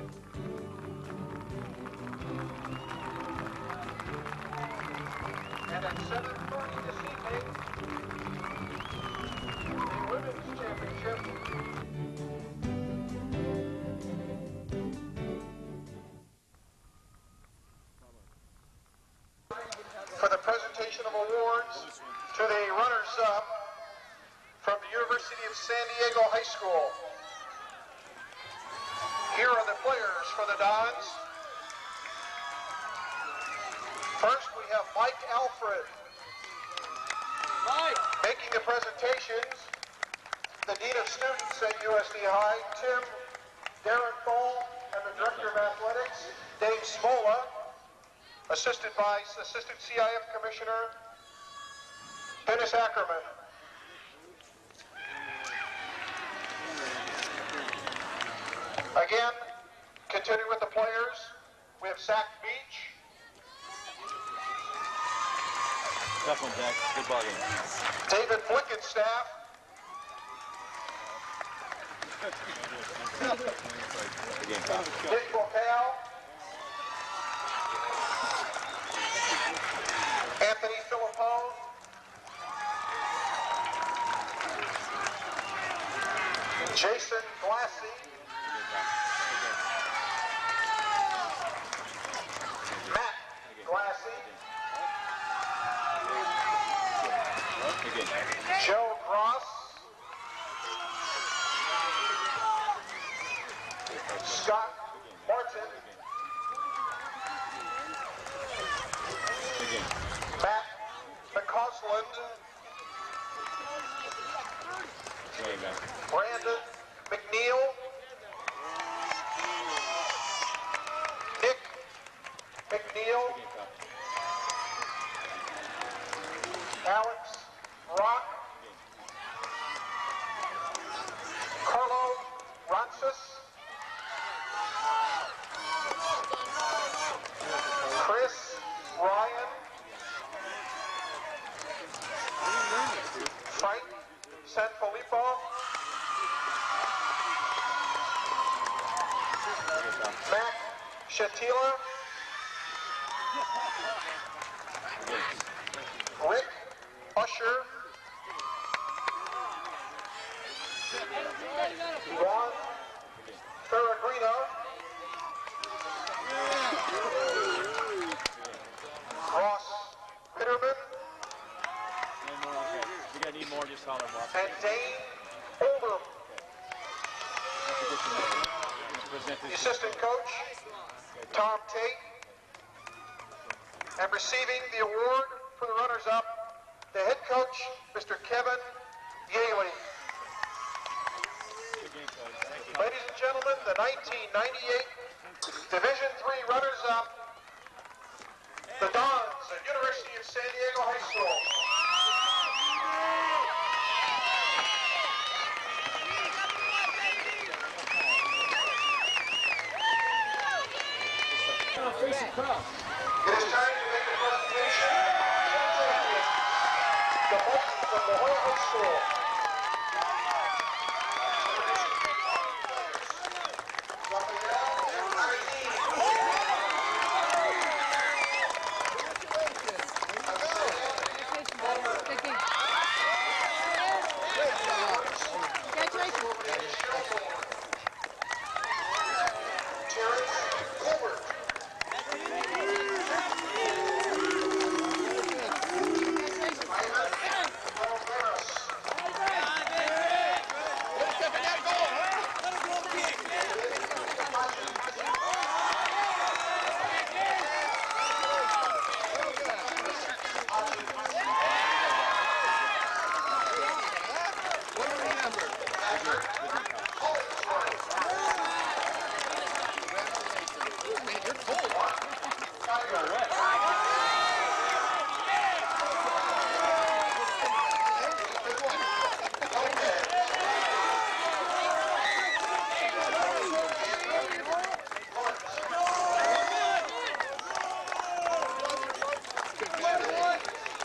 And at 7:30 this evening, the women's championship. For the presentation of awards to the runners-up from the University of San Diego High School. Here are the players for the Dons. First, we have Mike Alfred. Mike. Making the presentations, the Dean of Students at USD High, Tim Darren Thole, and the Director of Athletics, Dave Smola. Assisted by Assistant CIF Commissioner Dennis Ackerman. Again, continuing with the players, we have Zach Beach. Tough one, Zach. Good ball game. David Blickenstaff. Good game, pal. Dick Bocale. Anthony Filippone. Jason Glassy. Matt Glassy. Joe Cross. Scott Martin. Matt McCausland. Brandon McNeil. Nick McNeil. Alex Rock. Carlo Roncis. Chris Ryan. Sanfilippo. Mac Shatila. Rick Usher. Juan Ferragrino. Ross Bitterman. No more, okay. If you need more, just holler, Mark. And Dane Oldham. The assistant coach, Tom Tate. And receiving the award for the runners-up, the head coach, Mr. Kevin Yaley. Ladies and gentlemen, the 1998 Division III runners-up, the Dons at University of San Diego High School. It is time to make a presentation to the Vikings of La Jolla High School.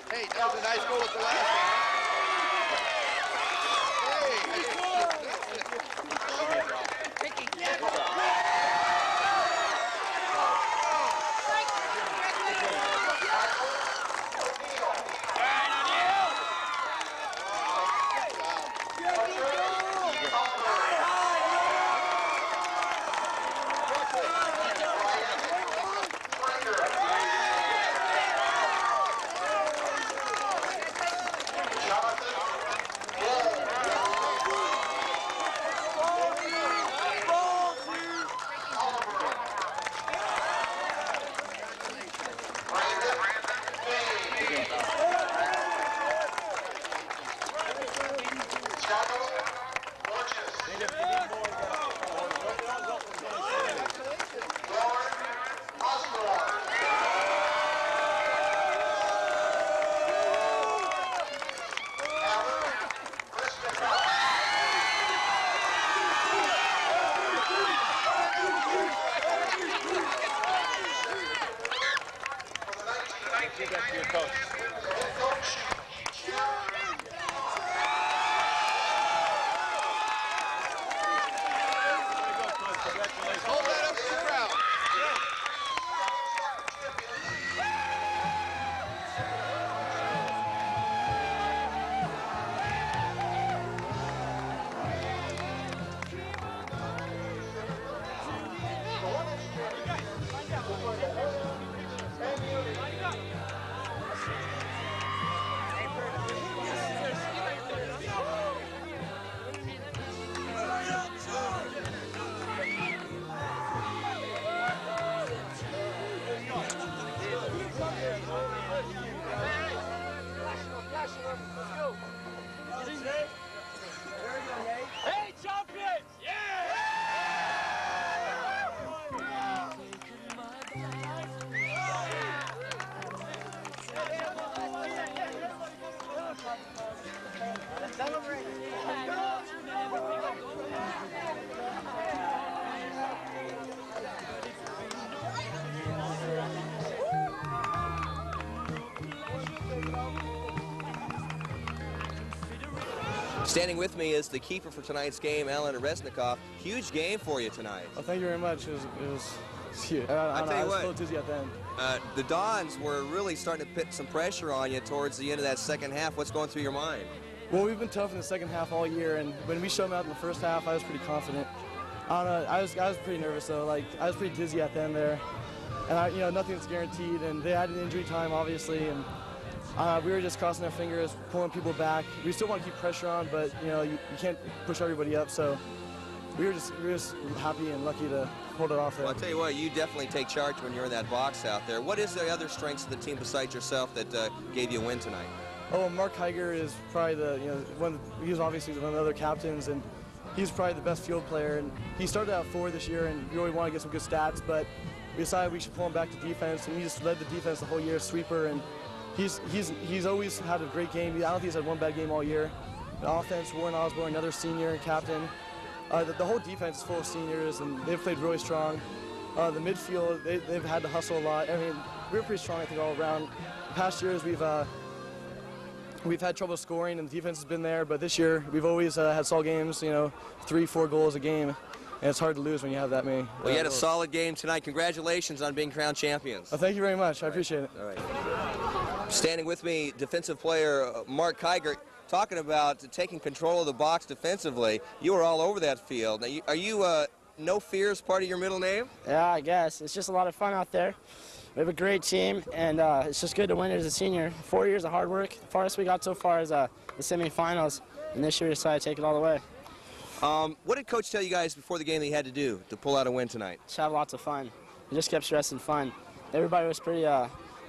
Hey, that was a nice goal at the last one. Hey, hey. Standing with me is the keeper for tonight's game, Alan Resnikoff. Huge game for you tonight. Well, thank you very much. It was huge. I tell you I was what, a little dizzy at the end. The Dons were really starting to put some pressure on you towards the end of that second half. What's going through your mind? Well, we've been tough in the second half all year, and when we showed them out in the first half, I was pretty confident. I don't know. I was pretty nervous though. Like I was pretty dizzy at the end there, and nothing's guaranteed. And they had an injury time, obviously, and we were just crossing our fingers, pulling people back. We still want to keep pressure on, but you can't push everybody up. So we were just happy and lucky to hold it off there. Well, I'll tell you what, you definitely take charge when you're in that box out there. What is the other strengths of the team besides yourself that gave you a win tonight? Oh, well, Mark Heiger is probably he was obviously one of the other captains, and he's probably the best field player. And he started out forward this year, and we really want to get some good stats, but we decided we should pull him back to defense, and he just led the defense the whole year, sweeper, and he's always had a great game. I don't think he's had one bad game all year. The offense, Warren Osborne, another senior and captain. The whole defense is full of seniors, and they've played really strong. The midfield, they've had to hustle a lot. I mean, we were pretty strong, I think, all around. Past years, we've had trouble scoring, and the defense has been there, but this year, we've always had solid games, 3-4 goals a game, and it's hard to lose when you have that many. Well, you had a solid game tonight. Congratulations on being crowned champions. Thank you very much. I appreciate it. All right. Standing with me, defensive player Mark Heiger, talking about taking control of the box defensively. You were all over that field. Now, are you no fears part of your middle name? Yeah, I guess. It's just a lot of fun out there. We have a great team, and it's just good to win as a senior. 4 years of hard work. The farthest we got so far is the semifinals, and this year we decided to take it all the way. What did Coach tell you guys before the game that you had to do to pull out a win tonight? Just have lots of fun. We just kept stressing fun. Everybody was pretty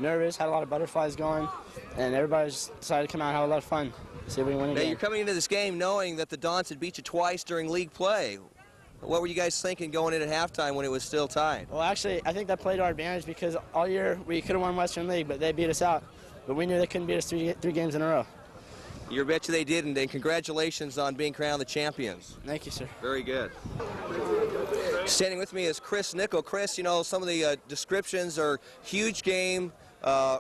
nervous, had a lot of butterflies going, and everybody just decided to come out and have a lot of fun. See if we can win Now, again. you're coming into this game knowing that the Dons had beat you twice during league play. What were you guys thinking going in at halftime when it was still tied? Well, actually, I think that played to our advantage because all year we could have won Western League, but they beat us out. But we knew they couldn't beat us three games in a row. You bet you they didn't, and congratulations on being crowned the champions. Thank you, sir. Very good. Standing with me is Chris Nickel. Chris, some of the descriptions are huge game,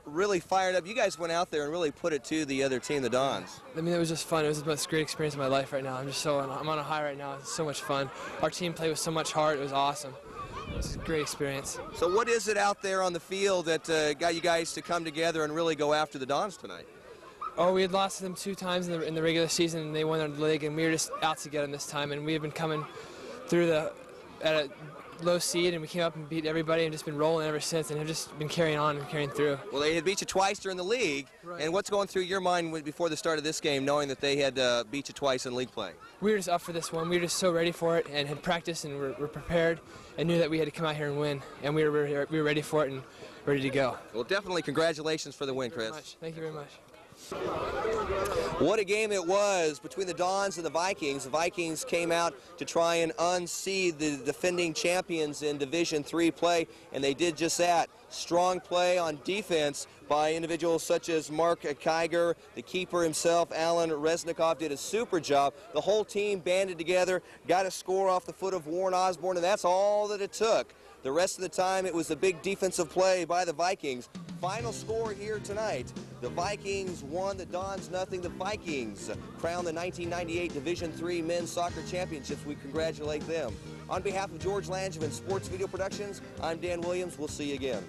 really fired up. You guys went out there and really put it to the other team, the Dons. I mean, it was just fun. It was the most great experience of my life right now. I'm on a high right now. It's so much fun. Our team played with so much heart. It was awesome. It was a great experience. So what is it out there on the field that got you guys to come together and really go after the Dons tonight? Oh, we had lost to them 2 times in the regular season, and they won our league, and we were just out to get them this time. And we have been coming through at a low seed, and we came up and beat everybody and just been rolling ever since, and have just been carrying on and carrying through. Well, they had beat you twice during the league, right. And what's going through your mind before the start of this game, knowing that they had beat you twice in league play? We were just up for this one. We were just so ready for it and had practiced and were prepared and knew that we had to come out here and win, and we were ready for it and ready to go. Well, definitely congratulations for the win, Chris. Thank you very much. What a game it was between the Dons and the Vikings. The Vikings came out to try and unseed the defending champions in Division III play, and they did just that. Strong play on defense by individuals such as Mark Kiger, the keeper himself, Alan Resnikoff, did a super job. The whole team banded together, got a score off the foot of Warren Osborne, and that's all that it took. The rest of the time, it was a big defensive play by the Vikings. Final score here tonight, the Vikings won, the Dons nothing. The Vikings crowned the 1998 Division III Men's Soccer Championships. We congratulate them. On behalf of George Langevin Sports Video Productions, I'm Dan Williams. We'll see you again.